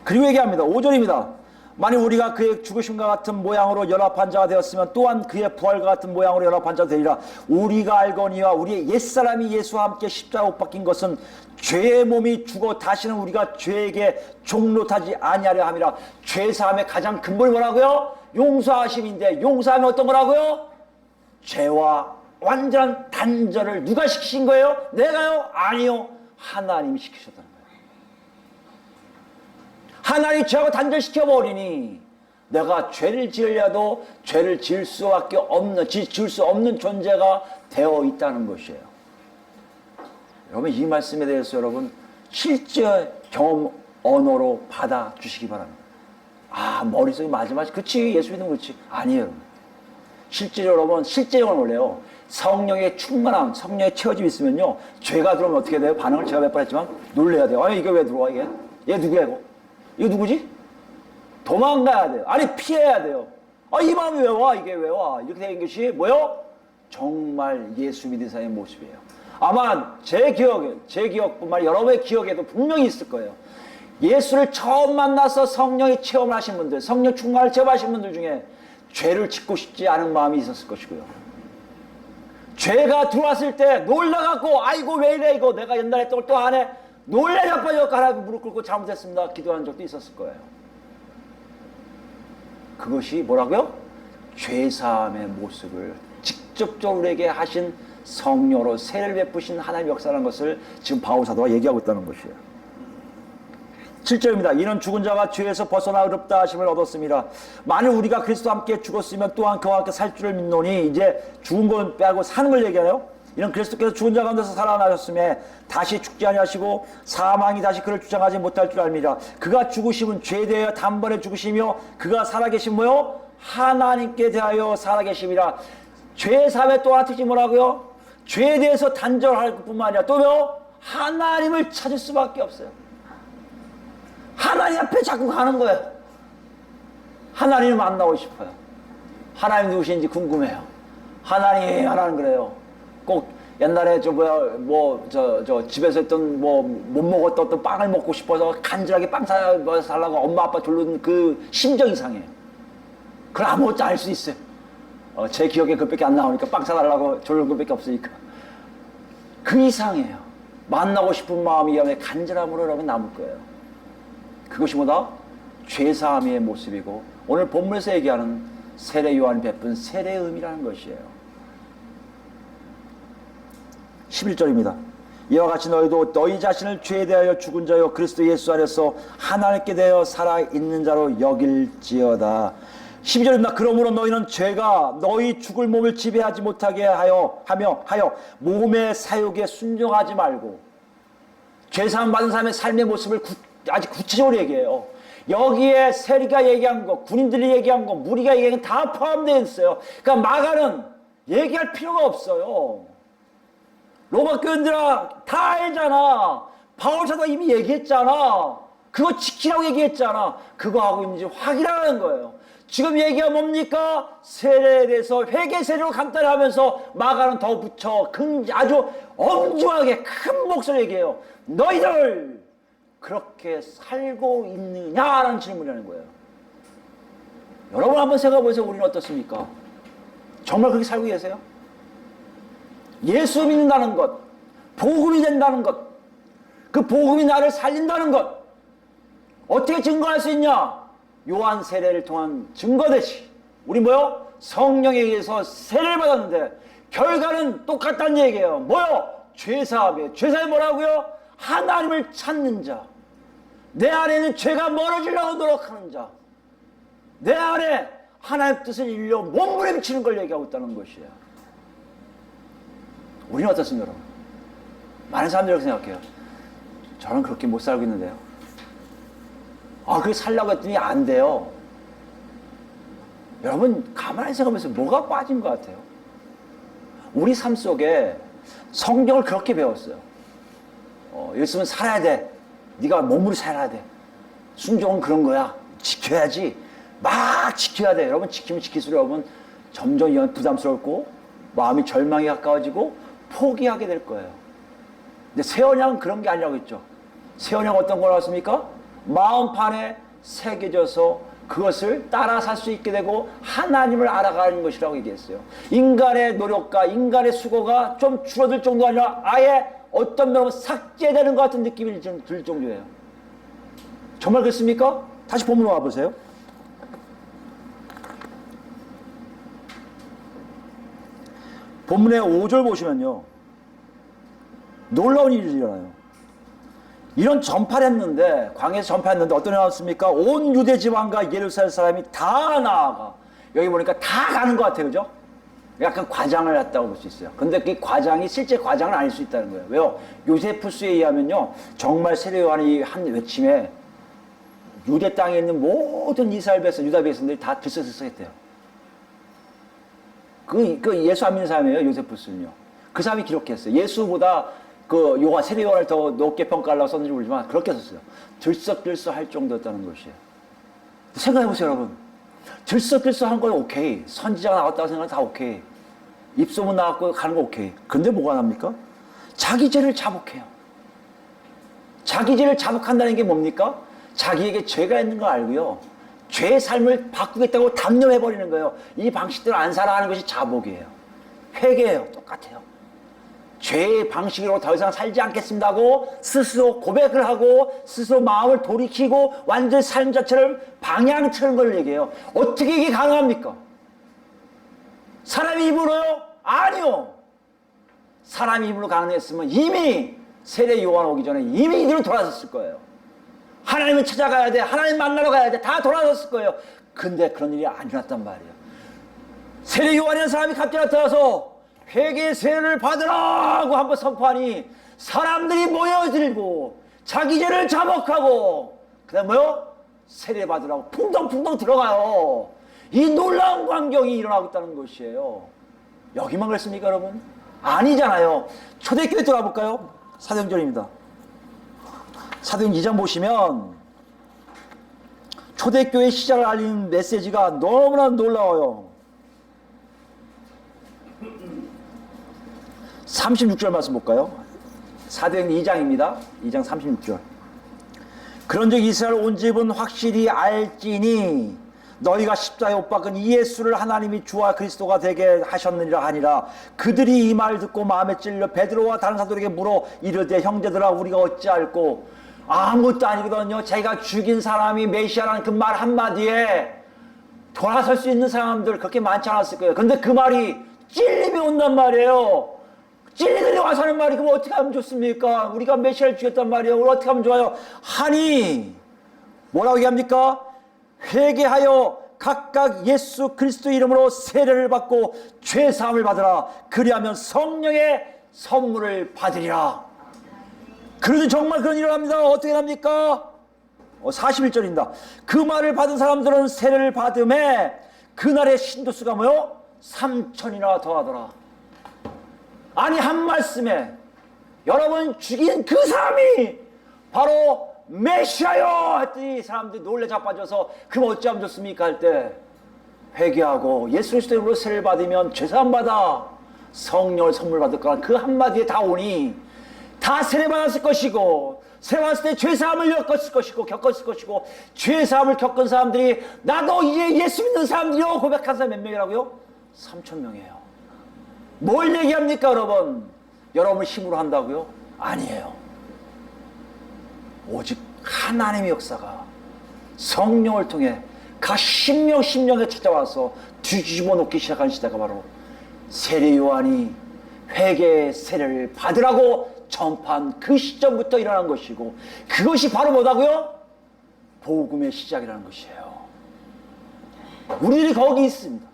그리고 얘기합니다. 5절입니다. 만일 우리가 그의 죽으심과 같은 모양으로 연합한 자가 되었으면 또한 그의 부활과 같은 모양으로 연합한 자가 되리라. 우리가 알거니와 우리의 옛사람이 예수와 함께 십자가 못 박힌 것은 죄의 몸이 죽어 다시는 우리가 죄에게 종노하지 아니하려 함이라. 죄사함의 가장 근본이 뭐라고요? 용서하심인데, 용서하면 어떤 거라고요? 죄와 완전한 단절을 누가 시키신 거예요? 내가요? 아니요. 하나님이 시키셨다는 거예요. 하나님이 죄하고 단절시켜버리니 내가 죄를 지으려도 죄를 지을 수 없는 존재가 되어 있다는 것이에요. 여러분, 이 말씀에 대해서 여러분 실제 경험 언어로 받아주시기 바랍니다. 아, 머릿속에 맞아. 그치, 예수 믿으면 그렇지. 아니에요. 실제로 여러분, 실제 경험을 원래요. 성령의 충만함, 성령의 채워짐이 있으면요, 죄가 들어오면 어떻게 돼요? 반응을 제가 몇 번 했지만 놀래야 돼요. 아니, 이게 왜 들어와, 이게? 얘 누구야, 이거? 이거 누구지? 도망가야 돼요. 아니, 피해야 돼요. 아, 이 마음이 왜 와? 이게 왜 와? 이렇게 된 것이 뭐요? 정말 예수 믿는 사람의 모습이에요. 아마 제 기억뿐만 아니라 여러분의 기억에도 분명히 있을 거예요. 예수를 처음 만나서 성령의 체험을 하신 분들, 성령 충만을 체험하신 분들 중에 죄를 짓고 싶지 않은 마음이 있었을 것이고요. 죄가 들어왔을 때 놀라갖고, 아이고 왜 이래 이거 내가 옛날에 했던 걸 또 안 해? 놀래 자빠져 하나님 무릎 꿇고 잘못했습니다 기도한 적도 있었을 거예요. 그것이 뭐라고요? 죄사함의 모습을 직접적으로 우리에게 하신 성령으로 세례를 베푸신 하나님의 역사라는 것을 지금 바울 사도가 얘기하고 있다는 것이에요. 7절입니다. 이는 죽은 자가 죄에서 벗어나 의롭다 하심을 얻었습니다. 만일 우리가 그리스도와 함께 죽었으면 또한 그와 함께 살 줄을 믿노니, 이제 죽은 건 빼고 사는 걸 얘기해요. 이는 그리스도께서 죽은 자 가운데서 살아나셨음에 다시 죽지 아니하시고 사망이 다시 그를 주장하지 못할 줄 압니다. 그가 죽으심은 죄에 대하여 단번에 죽으시며 그가 살아계신 뭐요? 하나님께 대하여 살아계심이라. 죄의 사회 또 하나 특징이 뭐라고요? 죄에 대해서 단절할 뿐만 아니라 또요? 하나님을 찾을 수밖에 없어요. 하나님 앞에 자꾸 가는 거예요. 하나님을 만나고 싶어요. 하나님 누구신지 궁금해요. 하나님 그래요. 꼭 옛날에 집에서 했던 못 먹었던 어떤 빵을 먹고 싶어서 간절하게 빵 사달라고 엄마 아빠 졸르는 그 심정 이상해요. 그걸 아무것도 알 수 있어요. 제 기억에 그것밖에 안 나오니까 빵 사달라고 졸르는 것밖에 없으니까. 그 이상해요. 만나고 싶은 마음이 여러분의 간절함으로 여러분 남을 거예요. 그것이 뭐다? 죄사함의 모습이고 오늘 본문에서 얘기하는 세례 요한이 베푼 세례의 의미라는 것이에요. 11절입니다. 이와 같이 너희도 너희 자신을 죄에 대하여 죽은 자요 그리스도 예수 안에서 하나님께 대하여 살아있는 자로 여길지어다. 12절입니다. 그러므로 너희는 죄가 너희 죽을 몸을 지배하지 못하게 하여 몸의 사욕에 순종하지 말고, 죄사함 받은 사람의 삶의 모습을 아주 구체적으로 얘기해요. 여기에 세리가 얘기한 거, 군인들이 얘기한 거, 무리가 얘기한 거 다 포함되어 있어요. 그러니까 마가는 얘기할 필요가 없어요. 로마 교인들아 다 알잖아. 바울 사도가 이미 얘기했잖아. 그거 지키라고 얘기했잖아. 그거 하고 있는지 확인하는 거예요. 지금 얘기가 뭡니까? 세례에 대해서 회개 세례로 간단히 하면서 마가는 더 붙여 아주 엄중하게 큰 목소리로 얘기해요. 너희들 그렇게 살고 있느냐라는 질문을 하는 거예요. 여러분 한번 생각해 보세요. 우리는 어떻습니까? 정말 그렇게 살고 계세요? 예수 믿는다는 것, 복음이 된다는 것, 그 복음이 나를 살린다는 것, 어떻게 증거할 수 있냐? 요한 세례를 통한 증거듯이 우리 뭐요? 성령에 의해서 세례를 받았는데 결과는 똑같다는 얘기예요. 뭐요? 죄사함이에요. 죄사함이 뭐라고요? 하나님을 찾는 자, 내 안에는 죄가 멀어지려고 노력하는 자, 내 안에 하나님 뜻을 이루려 몸부림치는 걸 얘기하고 있다는 것이에요. 우리는 어떻습니까, 여러분? 많은 사람들이 그렇게 생각해요. 저는 그렇게 못 살고 있는데요. 그렇게 살려고 했더니 안 돼요. 여러분, 가만히 생각하면서 뭐가 빠진 것 같아요? 우리 삶 속에 성경을 그렇게 배웠어요. 예를 들면 살아야 돼. 네가 몸으로 살아야 돼. 순종은 그런 거야. 지켜야지. 막 지켜야 돼. 여러분, 지키면 지킬수록 여러분 점점 부담스럽고 마음이 절망에 가까워지고 포기하게 될 거예요. 근데 새 언약은 그런 게 아니라고 했죠. 새 언약 어떤 걸 나왔습니까? 마음판에 새겨져서 그것을 따라 살 수 있게 되고 하나님을 알아가는 것이라고 얘기했어요. 인간의 노력과 인간의 수고가 좀 줄어들 정도가 아니라 아예 어떤 면은 삭제되는 것 같은 느낌이 들 정도예요. 정말 그렇습니까? 다시 본문으로 와보세요. 본문의 5절 보시면요, 놀라운 일이 일어나요. 이런 전파를 했는데, 광야에서 전파했는데 어떤 일이 나왔습니까? 온 유대 지방과 예루살렘 사람이 다 나아가. 여기 보니까 다 가는 것 같아요, 그죠? 약간 과장을 했다고 볼 수 있어요. 근데 그 과장이 실제 과장은 아닐 수 있다는 거예요. 왜요? 요세푸스에 의하면요, 정말 세례 요한이 한 외침에 유대 땅에 있는 모든 이스라엘 백성, 유다 백성들이 다 들썩들썩했대요. 그 예수 안 믿는 사람이에요, 요세푸스는요. 그 사람이 기록했어요. 예수보다 그 요한, 세례 요한을 더 높게 평가하려고 썼는지 모르지만 그렇게 썼어요. 들썩들썩 할 정도였다는 것이에요. 생각해보세요, 여러분. 들썩들썩 한 건 오케이. 선지자가 나왔다고 생각하면 다 오케이. 입소문 나왔고 가는 거 오케이. 근데 뭐가 납니까? 자기 죄를 자복해요. 자기 죄를 자복한다는 게 뭡니까? 자기에게 죄가 있는 거 알고요, 죄의 삶을 바꾸겠다고 담념해버리는 거예요. 이 방식대로 안 살아가는 것이 자복이에요. 회개예요. 똑같아요. 죄의 방식으로 더 이상 살지 않겠습니다고 스스로 고백을 하고 스스로 마음을 돌이키고 완전 삶 자체를 방향 트는 걸 얘기해요. 어떻게 이게 가능합니까? 사람의 입으로요? 아니요. 사람의 입으로 가능했으면 이미 세례 요한 오기 전에 이미 이들은 돌아섰을 거예요. 하나님을 찾아가야 돼. 하나님 만나러 가야 돼. 다 돌아섰을 거예요. 근데 그런 일이 안 일어났단 말이에요. 세례 요한이라는 사람이 갑자기 나타나서 회개 세례를 받으라고 한번 선포하니 사람들이 모여들고 자기 죄를 자복하고 그다음 뭐요? 세례 받으라고 풍덩풍덩 들어가요. 이 놀라운 광경이 일어나고 있다는 것이에요. 여기만 그랬습니까, 여러분? 아니잖아요. 초대교회 돌아볼까요? 사도행전입니다. 사도행전 2장 보시면 초대교회 시작을 알리는 메시지가 너무나 놀라워요. 36절 말씀 볼까요? 사도행전 2장입니다. 2장 36절. 그런즉 이스라엘 온 집은 확실히 알지니 너희가 십자가에 못 박은 이 예수를 하나님이 주와 그리스도가 되게 하셨느니라 하니라. 그들이 이 말을 듣고 마음에 찔려 베드로와 다른 사도에게 물어 이르되 형제들아 우리가 어찌할꼬. 아무것도 아니거든요. 자기가 죽인 사람이 메시아라는 그 말 한마디에 돌아설 수 있는 사람들 그렇게 많지 않았을 거예요. 근데 그 말이 찔림이 온단 말이에요. 찔리들이 와서 하는 말이 그럼 어떻게 하면 좋습니까? 우리가 메시아를 죽였단 말이에요. 우리 어떻게 하면 좋아요? 하니 뭐라고 얘기합니까? 회개하여 각각 예수 그리스도 이름으로 세례를 받고 죄사함을 받으라. 그리하면 성령의 선물을 받으리라. 그런데 정말 그런 일을 합니다. 어떻게 합니까? 41절입니다. 그 말을 받은 사람들은 세례를 받음에 그날의 신도수가 뭐요? 3,000이나 더하더라. 아니 한 말씀에 여러분 죽인 그 사람이 바로 메시아요 했더니 사람들이 놀래 자빠져서 그럼 어찌하면 좋습니까 할 때 회개하고 예수 그리스도 이름으로 세례를 받으면 죄사함 받아 성령을 선물 받을 거라. 그 한마디에 다 오니 다 세례 받았을 것이고 세례 받았을 때 죄사함을 겪었을 것이고 죄사함을 겪은 사람들이 나도 이제 예수 믿는 사람들이요 고백한 사람이 몇 명이라고요? 3,000명이에요. 뭘 얘기합니까 여러분? 여러분을 힘으로 한다고요? 아니에요. 오직 하나님의 역사가 성령을 통해 각 심령에 찾아와서 뒤집어 놓기 시작한 시대가 바로 세례 요한이 회개의 세례를 받으라고 전파한 그 시점부터 일어난 것이고, 그것이 바로 뭐다고요? 복음의 시작이라는 것이에요. 우리들이 거기 있습니다.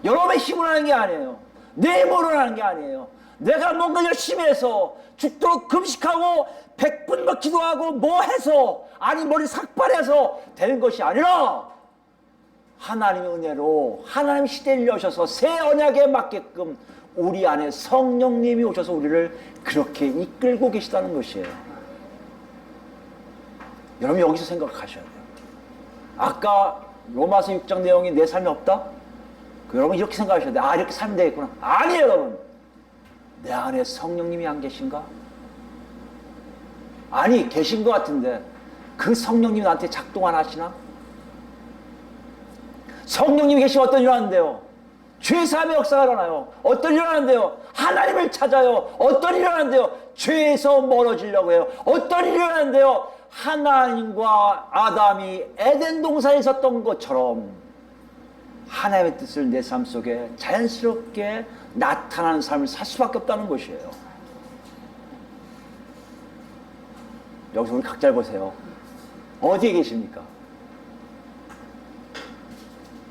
여러분의 힘으로 하는 게 아니에요. 내 힘으로 하는 게 아니에요. 내가 뭔가 열심히 해서 죽도록 금식하고 100분 뭐 기도하고 뭐 해서, 아니 머리 삭발해서 되는 것이 아니라 하나님의 은혜로 하나님 시대를 여셔서 새 언약에 맞게끔 우리 안에 성령님이 오셔서 우리를 그렇게 이끌고 계시다는 것이에요. 여러분 여기서 생각하셔야 돼요. 아까 로마서 6장 내용이 내 삶에 없다? 여러분 이렇게 생각하셔야 돼요. 아, 이렇게 살면 되겠구나. 아니에요, 여러분. 내 안에 성령님이 안 계신가? 아니, 계신 것 같은데 그 성령님이 나한테 작동 안 하시나? 성령님이 계시면 어떤 일 하는데요? 죄사함의 역사가 일어나요. 어떤 일 하는데요? 하나님을 찾아요. 어떤 일 하는데요? 죄에서 멀어지려고 해요. 어떤 일 하는데요? 하나님과 아담이 에덴 동산에 있었던 것처럼 하나님의 뜻을 내 삶 속에 자연스럽게 나타나는 삶을 살 수밖에 없다는 것이에요. 여기서 우리 각자를 보세요. 어디에 계십니까?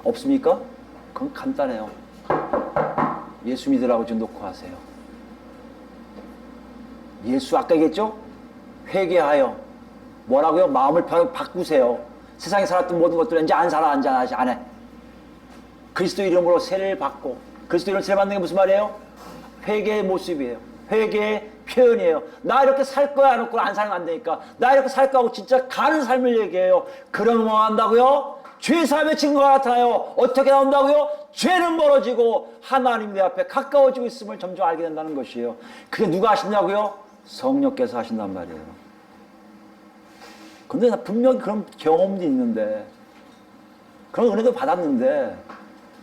없습니까? 그건 간단해요. 예수 믿으라고 좀 놓고 하세요. 예수 아까 얘기했죠? 회개하여 뭐라고요? 마음을 바꾸세요. 세상에 살았던 모든 것들은 이제 안 살아, 이제 안 해. 그리스도 이름으로 세례를 받고, 그리스도 이름으로 세례 받는 게 무슨 말이에요? 회개의 모습이에요. 회개의 표현이에요. 나 이렇게 살 거야 놓고 안 살면 안 되니까 나 이렇게 살 거하고 진짜 가는 삶을 얘기해요. 그러면 뭐 한다고요? 죄사함의 증거가 나타나요. 어떻게 나온다고요? 죄는 멀어지고 하나님 내 앞에 가까워지고 있음을 점점 알게 된다는 것이에요. 그게 누가 하신다고요? 성령께서 하신단 말이에요. 근데 나 분명히 그런 경험도 있는데, 그런 은혜도 받았는데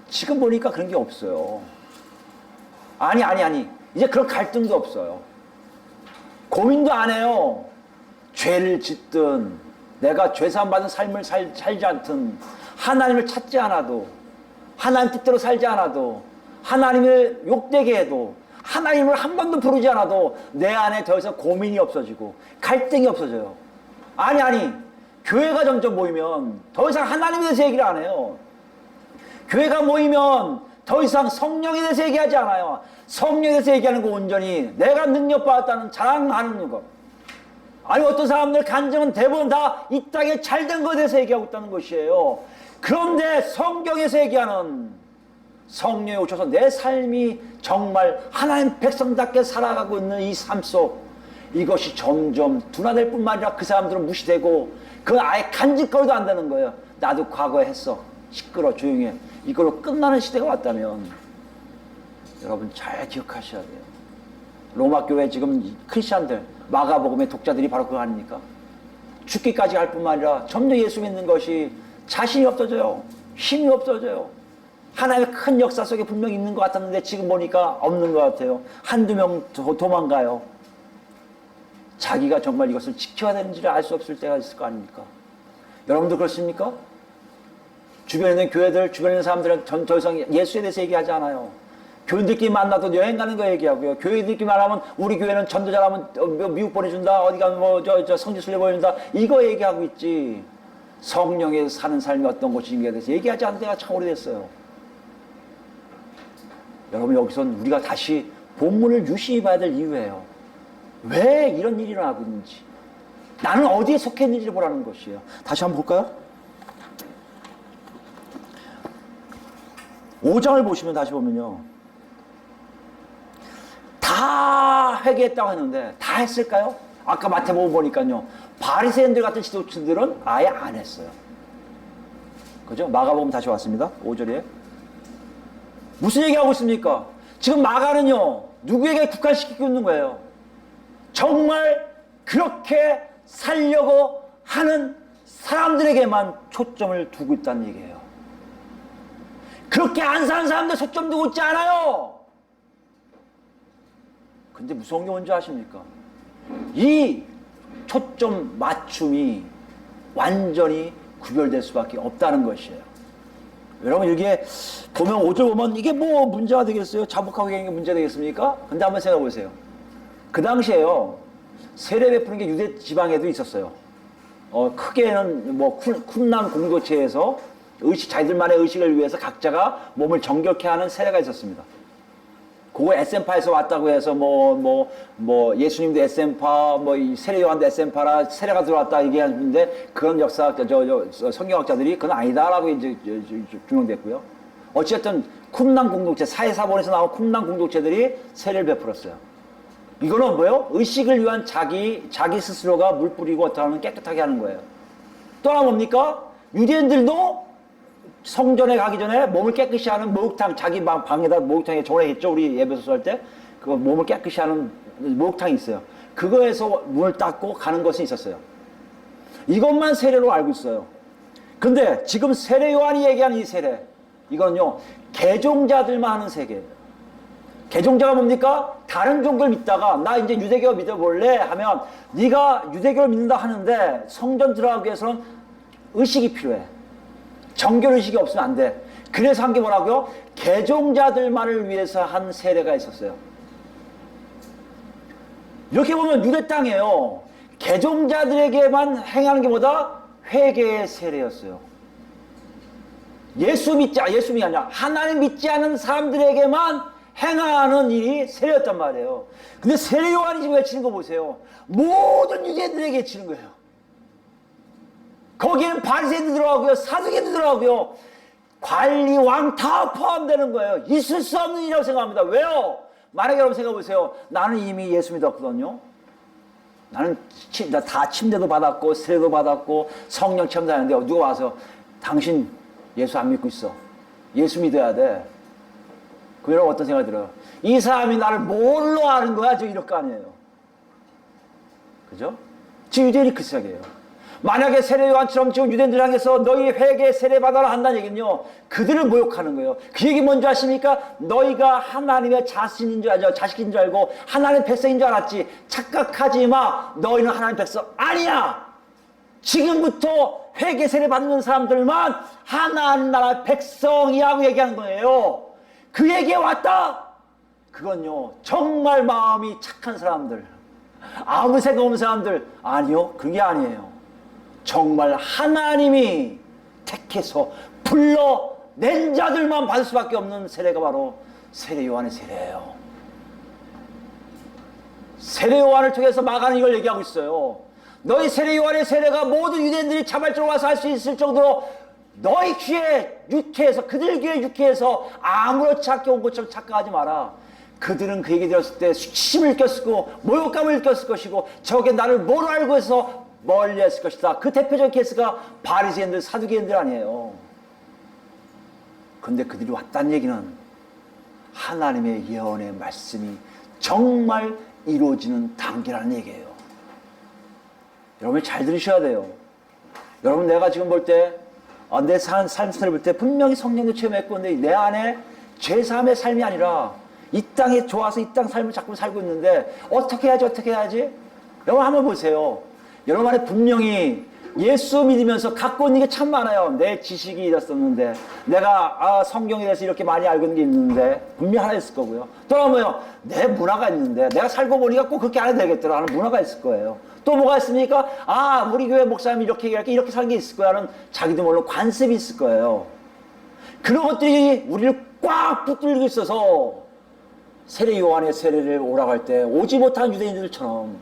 지금 보니까 그런 게 없어요. 아니 이제 그런 갈등도 없어요. 고민도 안 해요. 죄를 짓든 내가 죄사함 받은 삶을 살지 않든, 하나님을 찾지 않아도, 하나님 뜻대로 살지 않아도, 하나님을 욕되게 해도, 하나님을 한 번도 부르지 않아도 내 안에 더 이상 고민이 없어지고 갈등이 없어져요. 아니 교회가 점점 모이면 더 이상 하나님에 대해서 얘기를 안 해요. 교회가 모이면 더 이상 성령에 대해서 얘기하지 않아요. 성령에 대해서 얘기하는 거 온전히 내가 능력받았다는 자랑하는 거. 아니 어떤 사람들 간증은 대부분 다 이 땅에 잘된 것에 대해서 얘기하고 있다는 것이에요. 그런데 성경에서 얘기하는 성령이 오셔서 내 삶이 정말 하나님 백성답게 살아가고 있는 이 삶 속, 이것이 점점 둔화될 뿐만 아니라 그 사람들은 무시되고 그건 아예 간직거리도 안 되는 거예요. 나도 과거에 했어. 시끄러 조용히 해. 이걸로 끝나는 시대가 왔다면 여러분 잘 기억하셔야 돼요. 로마 교회 지금 크리스찬들, 마가복음의 독자들이 바로 그거 아닙니까? 죽기까지 할 뿐만 아니라 점점 예수 믿는 것이 자신이 없어져요. 힘이 없어져요. 하나님의 큰 역사 속에 분명히 있는 것 같았는데 지금 보니까 없는 것 같아요. 한두 명 도망가요. 자기가 정말 이것을 지켜야 되는지를 알 수 없을 때가 있을 거 아닙니까? 여러분도 그렇습니까? 주변에 있는 교회들, 주변에 있는 사람들은 더 이상 예수에 대해서 얘기하지 않아요. 교인들끼리 만나도 여행 가는 거 얘기하고요. 교인들끼리 말하면 우리 교회는 전도 잘하면 미국 보내준다. 어디 가면 저 성지순례 보내준다. 이거 얘기하고 있지. 성령에 사는 삶이 어떤 것인지에 대해서 얘기하지 않은 데가 참 오래됐어요. 여러분 여기선 우리가 다시 본문을 유심히 봐야 될 이유예요. 왜 이런 일이 일어나고 있는지, 나는 어디에 속해 있는지를 보라는 것이에요. 다시 한번 볼까요? 5장을 보시면 다시 보면요. 다 회개했다고 했는데 다 했을까요? 아까 마태복음 보니까요. 바리새인들 같은 지도자들은 아예 안 했어요. 그죠? 마가복음 다시 왔습니다. 5절에. 무슨 얘기하고 있습니까? 지금 마가는요. 누구에게 국한시키고 있는 거예요? 정말 그렇게 살려고 하는 사람들에게만 초점을 두고 있다는 얘기예요. 그렇게 안 사는 사람들 초점 두고 있지 않아요. 근데 무서운 게 뭔지 아십니까? 이 초점 맞춤이 완전히 구별될 수밖에 없다는 것이에요. 여러분 이게 보면 5절 보면 이게 뭐 문제가 되겠어요? 자복하고 얘기하는 게 문제 되겠습니까? 근데 한번 생각해 보세요. 그 당시에요. 세례 베푸는 게 유대 지방에도 있었어요. 크게는 뭐 쿰남 공동체에서 자기들만의 의식을 위해서 각자가 몸을 정결케 하는 세례가 있었습니다. 그거 에센파에서 왔다고 해서 예수님도 에센파, 이 세례 요한도 에센파라 세례가 들어왔다 얘기하는데 그런 성경학자들이 그건 아니다라고 이제 규명됐고요. 어쨌든 쿰남 공동체, 사회사본에서 나온 쿰남 공동체들이 세례를 베풀었어요. 이거는 뭐예요? 의식을 위한 자기 스스로가 물 뿌리고 어떻게 하면 깨끗하게 하는 거예요. 또 하나 뭡니까? 유대인들도 성전에 가기 전에 몸을 깨끗이 하는 목욕탕, 자기 방에다 목욕탕에 전화했죠. 우리 예배소서 할 때. 그거 몸을 깨끗이 하는 목욕탕이 있어요. 그거에서 문을 닦고 가는 것이 있었어요. 이것만 세례로 알고 있어요. 근데 지금 세례 요한이 얘기하는 이 세례, 이건요, 개종자들만 하는 세계예요. 개종자가 뭡니까? 다른 종교를 믿다가 나 이제 유대교 믿어볼래 하면 네가 유대교를 믿는다 하는데 성전 들어가기 위해서는 의식이 필요해. 정결 의식이 없으면 안 돼. 그래서 한 게 뭐라고요? 개종자들만을 위해서 한 세례가 있었어요. 이렇게 보면 유대 땅이에요. 개종자들에게만 행하는 게 뭐다? 회개의 세례였어요. 예수님이 아니라 하나님 믿지 않는 사람들에게만 행하는 일이 세례였단 말이에요. 근데 세례 요한이 지금 외치는 거 보세요. 모든 유대인들에게 외치는 거예요. 거기에는 바리새인도 들어가고요, 사두개도 들어가고요, 관리왕 다 포함되는 거예요. 있을 수 없는 일이라고 생각합니다. 왜요? 만약에 여러분 생각해 보세요. 나는 이미 예수 믿었거든요. 나는 다 침대도 받았고 세례도 받았고 성령 체험도 하는데 누가 와서 당신 예수 안 믿고 있어. 예수 믿어야 돼. 그럼 어떤 생각이 들어요? 이 사람이 나를 뭘로 아는 거야? 저 이럴 거 아니에요. 그죠? 지금 유대인이 그 생각이에요. 만약에 세례 요한처럼 지금 유대인들 향해서 너희 회개 세례 받아라 한다는 얘기는요, 그들을 모욕하는 거예요. 그 얘기 뭔지 아십니까? 너희가 하나님의 자식인 줄 알고 하나님의 백성인 줄 알았지. 착각하지 마. 너희는 하나님의 백성 아니야. 지금부터 회개 세례 받는 사람들만 하나님 나라 백성이라고 얘기하는 거예요. 그 얘기에 왔다. 그건요, 정말 마음이 착한 사람들, 아무 생각 없는 사람들, 아니요, 그게 아니에요. 정말 하나님이 택해서 불러낸 자들만 받을 수밖에 없는 세례가 바로 세례 요한의 세례예요. 세례 요한을 통해서 마가는 이걸 얘기하고 있어요. 너희 세례 요한의 세례가 모든 유대인들이 자발적으로 와서 할 수 있을 정도로 너희 귀에 유쾌해서, 그들 귀에 유쾌해서 아무렇지 않게 온 것처럼 착각하지 마라. 그들은 그 얘기 들었을 때 수치심을 느꼈을 거고 모욕감을 느꼈을 것이고 저게 나를 뭘 알고 해서 멀리 했을 것이다. 그 대표적인 케이스가 바리새인들, 사두개인들 아니에요. 근데 그들이 왔다는 얘기는 하나님의 예언의 말씀이 정말 이루어지는 단계라는 얘기예요. 여러분이 잘 들으셔야 돼요. 여러분, 내가 지금 볼 때 내 삶을 볼 때 분명히 성령도 체험했고, 근데 내 안에 죄사함의 삶이 아니라 이 땅에 좋아서 이 땅 삶을 자꾸 살고 있는데 어떻게 해야지? 여러분 한번 보세요. 여러분 안에 분명히 예수 믿으면서 갖고 있는 게 참 많아요. 내 지식이 이랬었는데, 내가 성경에 대해서 이렇게 많이 알고 있는 게 있는데 분명 하나 있을 거고요. 또 뭐요? 내 문화가 있는데 내가 살고 보니까 꼭 그렇게 안 해도 되겠더라 하는 문화가 있을 거예요. 또 뭐가 있습니까? 우리 교회 목사님이 이렇게 사는 게 있을 거야 하는 자기도 모르는 관습이 있을 거예요. 그런 것들이 우리를 꽉 붙들고 있어서 세례 요한의 세례를 오라고 할 때 오지 못한 유대인들처럼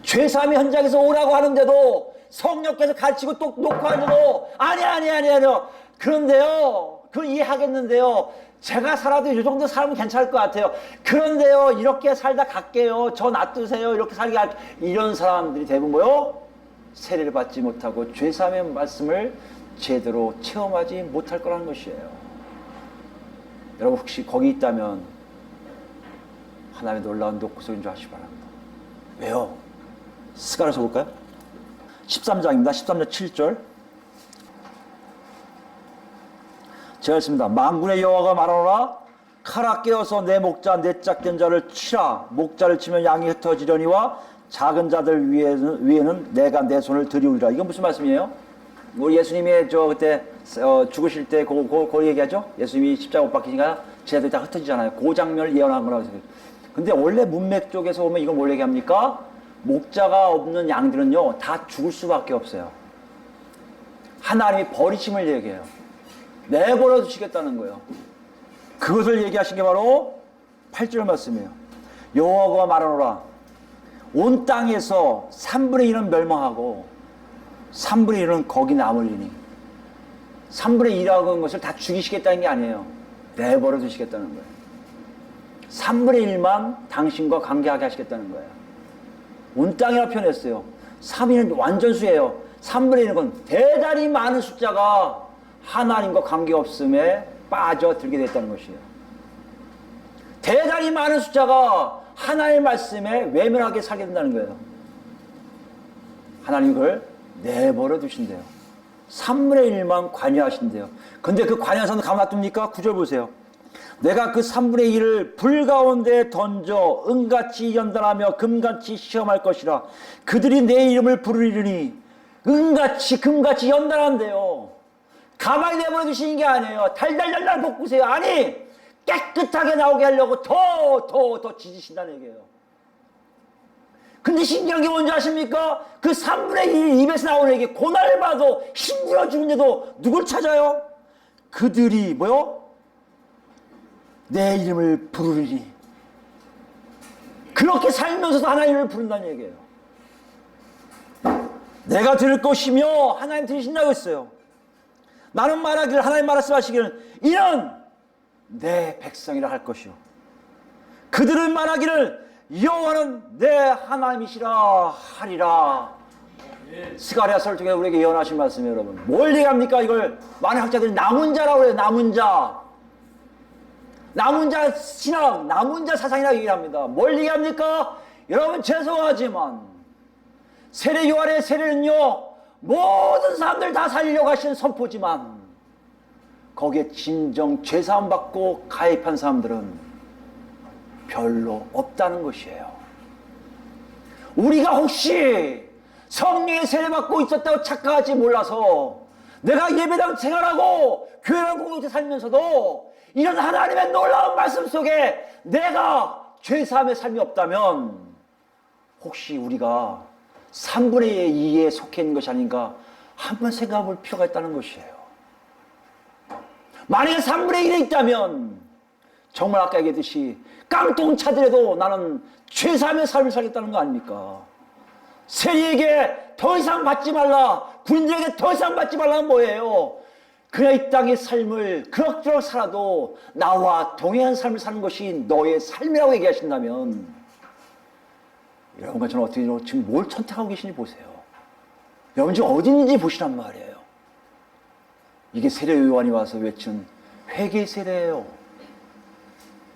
죄사함의 현장에서 오라고 하는데도 성령께서 가르치고 또 놓고 하는데도 아니요. 그런데요, 그걸 이해하겠는데요, 제가 살아도 이 정도 살면 괜찮을 것 같아요. 그런데요, 이렇게 살다 갈게요. 저 놔두세요. 이렇게 살게 할게요. 이런 사람들이 대부분 뭐요? 세례를 받지 못하고 죄사함의 말씀을 제대로 체험하지 못할 거라는 것이에요. 여러분 혹시 거기 있다면 하나님의 놀라운 녹소인 줄 아시기 바랍니다. 왜요? 스가랴서 볼까요? 13장입니다. 13장 7절. 제가 했습니다. 만군의 여호와가 말하노라, 칼아 깨어서 내 목자 내 짝된 자를 치라. 목자를 치면 양이 흩어지려니와 작은 자들 위에는 내가 내 손을 들이우리라. 이건 무슨 말씀이에요? 우리 예수님이 그때 죽으실 때 그걸 얘기하죠? 예수님이 십자가 못 박히니까 제자들이 다 흩어지잖아요. 그 장면을 예언한 거라고 해서. 근데 원래 문맥 쪽에서 보면 이건 뭘 얘기합니까? 목자가 없는 양들은요 다 죽을 수밖에 없어요. 하나님이 버리심을 얘기해요. 내버려 두시겠다는 거예요. 그것을 얘기하신 게 바로 8절 말씀이에요. 여호와가 말하노라. 온 땅에서 3분의 1은 멸망하고 3분의 1은 거기 남으리니. 3분의 1이라고 하는 것을 다 죽이시겠다는 게 아니에요. 내버려 두시겠다는 거예요. 3분의 1만 당신과 관계하게 하시겠다는 거예요. 온 땅이라 표현했어요. 3위는 완전수예요. 3분의 1은 대단히 많은 숫자가 하나님과 관계없음에 빠져들게 됐다는 것이에요. 대단히 많은 숫자가 하나님의 말씀에 외면하게 살게 된다는 거예요. 하나님 그걸 내버려 두신대요. 3분의 1만 관여하신대요. 근데 그 관여하서는 가만 놔둡니까? 9절 보세요. 내가 그 3분의 1을 불 가운데 던져 은같이 연단하며 금같이 시험할 것이라. 그들이 내 이름을 부르리니. 은같이 금같이 연단한대요. 가만히 내버려 두시는 게 아니에요. 달달달달 볶으세요. 아니 깨끗하게 나오게 하려고 더 지지신다는 얘기예요. 근데 신기한 게 뭔지 아십니까? 그 3분의 1 입에서 나오는 얘기, 고난을 봐도 힘들어 죽는데도 누굴 찾아요? 그들이 뭐요? 내 이름을 부르리니. 그렇게 살면서도 하나님을 부른다는 얘기예요. 내가 들을 것이며 하나님 들으신다고 했어요. 나는 말하기를, 하나님 말씀하시기를 이는 내 백성이라 할 것이요. 그들은 말하기를 여호와는 내 하나님이시라 하리라. 스가랴서를 통해 우리에게 예언하신 말씀이에요. 여러분 뭘 얘기합니까? 이걸 많은 학자들이 남은 자라고 해요. 남은 자 신학, 남은 자 사상이라고 얘기합니다. 뭘 얘기합니까? 여러분 죄송하지만 세례 요한의 세례는요 모든 사람들 다 살리려고 하시는 선포지만 거기에 진정 죄사함 받고 가입한 사람들은 별로 없다는 것이에요. 우리가 혹시 성령의 세례 받고 있었다고 착각하지 몰라서 내가 예배당 생활하고 교회랑 공동체 살면서도 이런 하나님의 놀라운 말씀 속에 내가 죄사함의 삶이 없다면 혹시 우리가 3분의 2에 속해 있는 것이 아닌가 한번 생각해 볼 필요가 있다는 것이에요. 만약에 3분의 1에 있다면 정말 아까 얘기했듯이 깡통 차더라도 나는 죄사함의 삶을 살겠다는 거 아닙니까? 세리에게 더 이상 받지 말라, 군인들에게 더 이상 받지 말라는 뭐예요? 그냥 이 땅의 삶을 그럭저럭 살아도 나와 동행한 삶을 사는 것이 너의 삶이라고 얘기하신다면 여러분과 저는 어떻게 지금 뭘 선택하고 계신지 보세요. 여러분 지금 어디 있는지 보시란 말이에요. 이게 세례 요한이 와서 외친 회개 세례예요.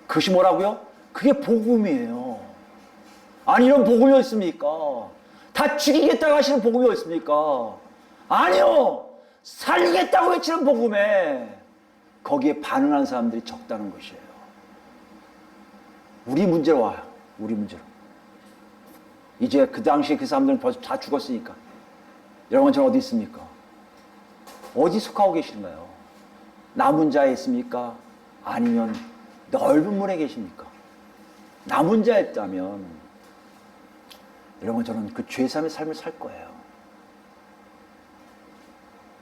그것이 뭐라고요? 그게 복음이에요. 아니 이런 복음이 어디 있습니까? 다 죽이겠다고 하시는 복음이 어디 있습니까? 아니요. 살리겠다고 외치는 복음에 거기에 반응하는 사람들이 적다는 것이에요. 우리 문제로 와요. 우리 문제로. 이제 그 당시에 그 사람들은 벌써 다 죽었으니까. 여러분 저는 어디 있습니까? 어디 속하고 계신가요? 남은 자에 있습니까? 아니면 넓은 문에 계십니까? 남은 자에 있다면 여러분 저는 그 죄사함의 삶을 살 거예요.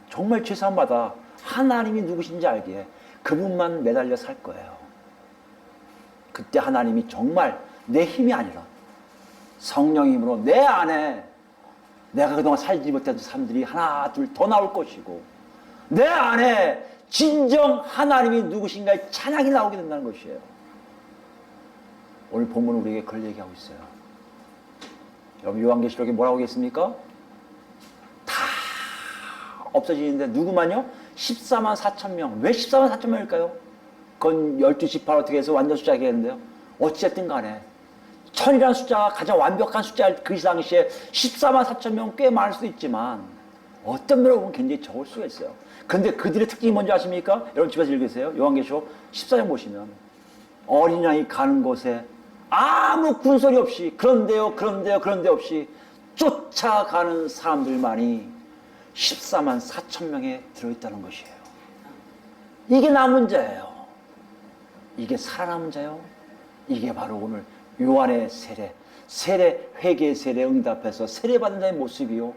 정말 죄사함 받아 하나님이 누구신지 알기에 그분만 매달려 살 거예요. 그때 하나님이 정말 내 힘이 아니라 성령 힘으로 내 안에 내가 그동안 살지 못했던 사람들이 하나 둘 더 나올 것이고 내 안에 진정 하나님이 누구신가의 찬양이 나오게 된다는 것이에요. 오늘 본문은 우리에게 그걸 얘기하고 있어요. 여러분 요한계시록에 뭐라고 하겠습니까? 다 없어지는데 누구만요? 14만 4천 명. 왜 14만 4천 명일까요? 그건 12지파 어떻게 해서 완전 숫자 얘기했는데요. 어찌됐든 간에 천이라는 숫자가 가장 완벽한 숫자 그 당시에 14만 4천 명 꽤 많을 수도 있지만 어떤 면으로 보면 굉장히 적을 수가 있어요. 근데 그들의 특징이 뭔지 아십니까? 여러분 집에서 읽으세요. 요한계시록 14장 보시면 어린 양이 가는 곳에 아무 군소리 없이 그런데요 그런데 없이 쫓아가는 사람들만이 14만 4천 명에 들어있다는 것이에요. 이게 남은 자예요. 이게 살아남은 자요. 이게 바로 오늘 요한의 세례 회개의 세례 응답해서 세례받은 자의 모습이요.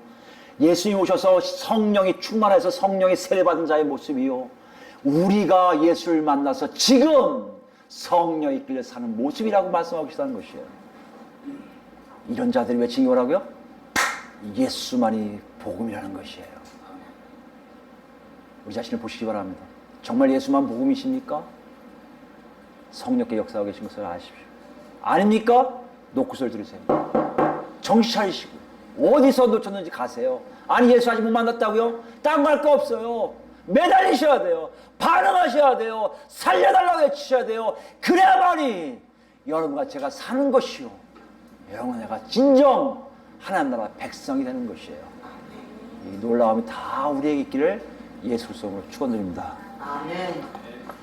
예수님 오셔서 성령이 충만해서 성령의 세례받은 자의 모습이요. 우리가 예수를 만나서 지금 성령의 길을 사는 모습이라고 말씀하고 계시다는 것이에요. 이런 자들이 외치는 게 뭐라고요? 예수만이 복음이라는 것이에요. 우리 자신을 보시기 바랍니다. 정말 예수만 복음이십니까? 성령께 역사하고 계신 것을 아십시오. 아닙니까? 노크소리 들으세요. 정신 차리시고 어디서 놓쳤는지 가세요. 아니 예수 아직 못 만났다고요? 딴 거 할 거 없어요. 매달리셔야 돼요. 반응하셔야 돼요. 살려달라고 외치셔야 돼요. 그래야만이 여러분과 제가 사는 것이요, 여러분 내가 진정 하나님 나라 백성이 되는 것이에요. 이 놀라움이 다 우리에게 있기를 예수 그리스도로 축원드립니다. 아멘.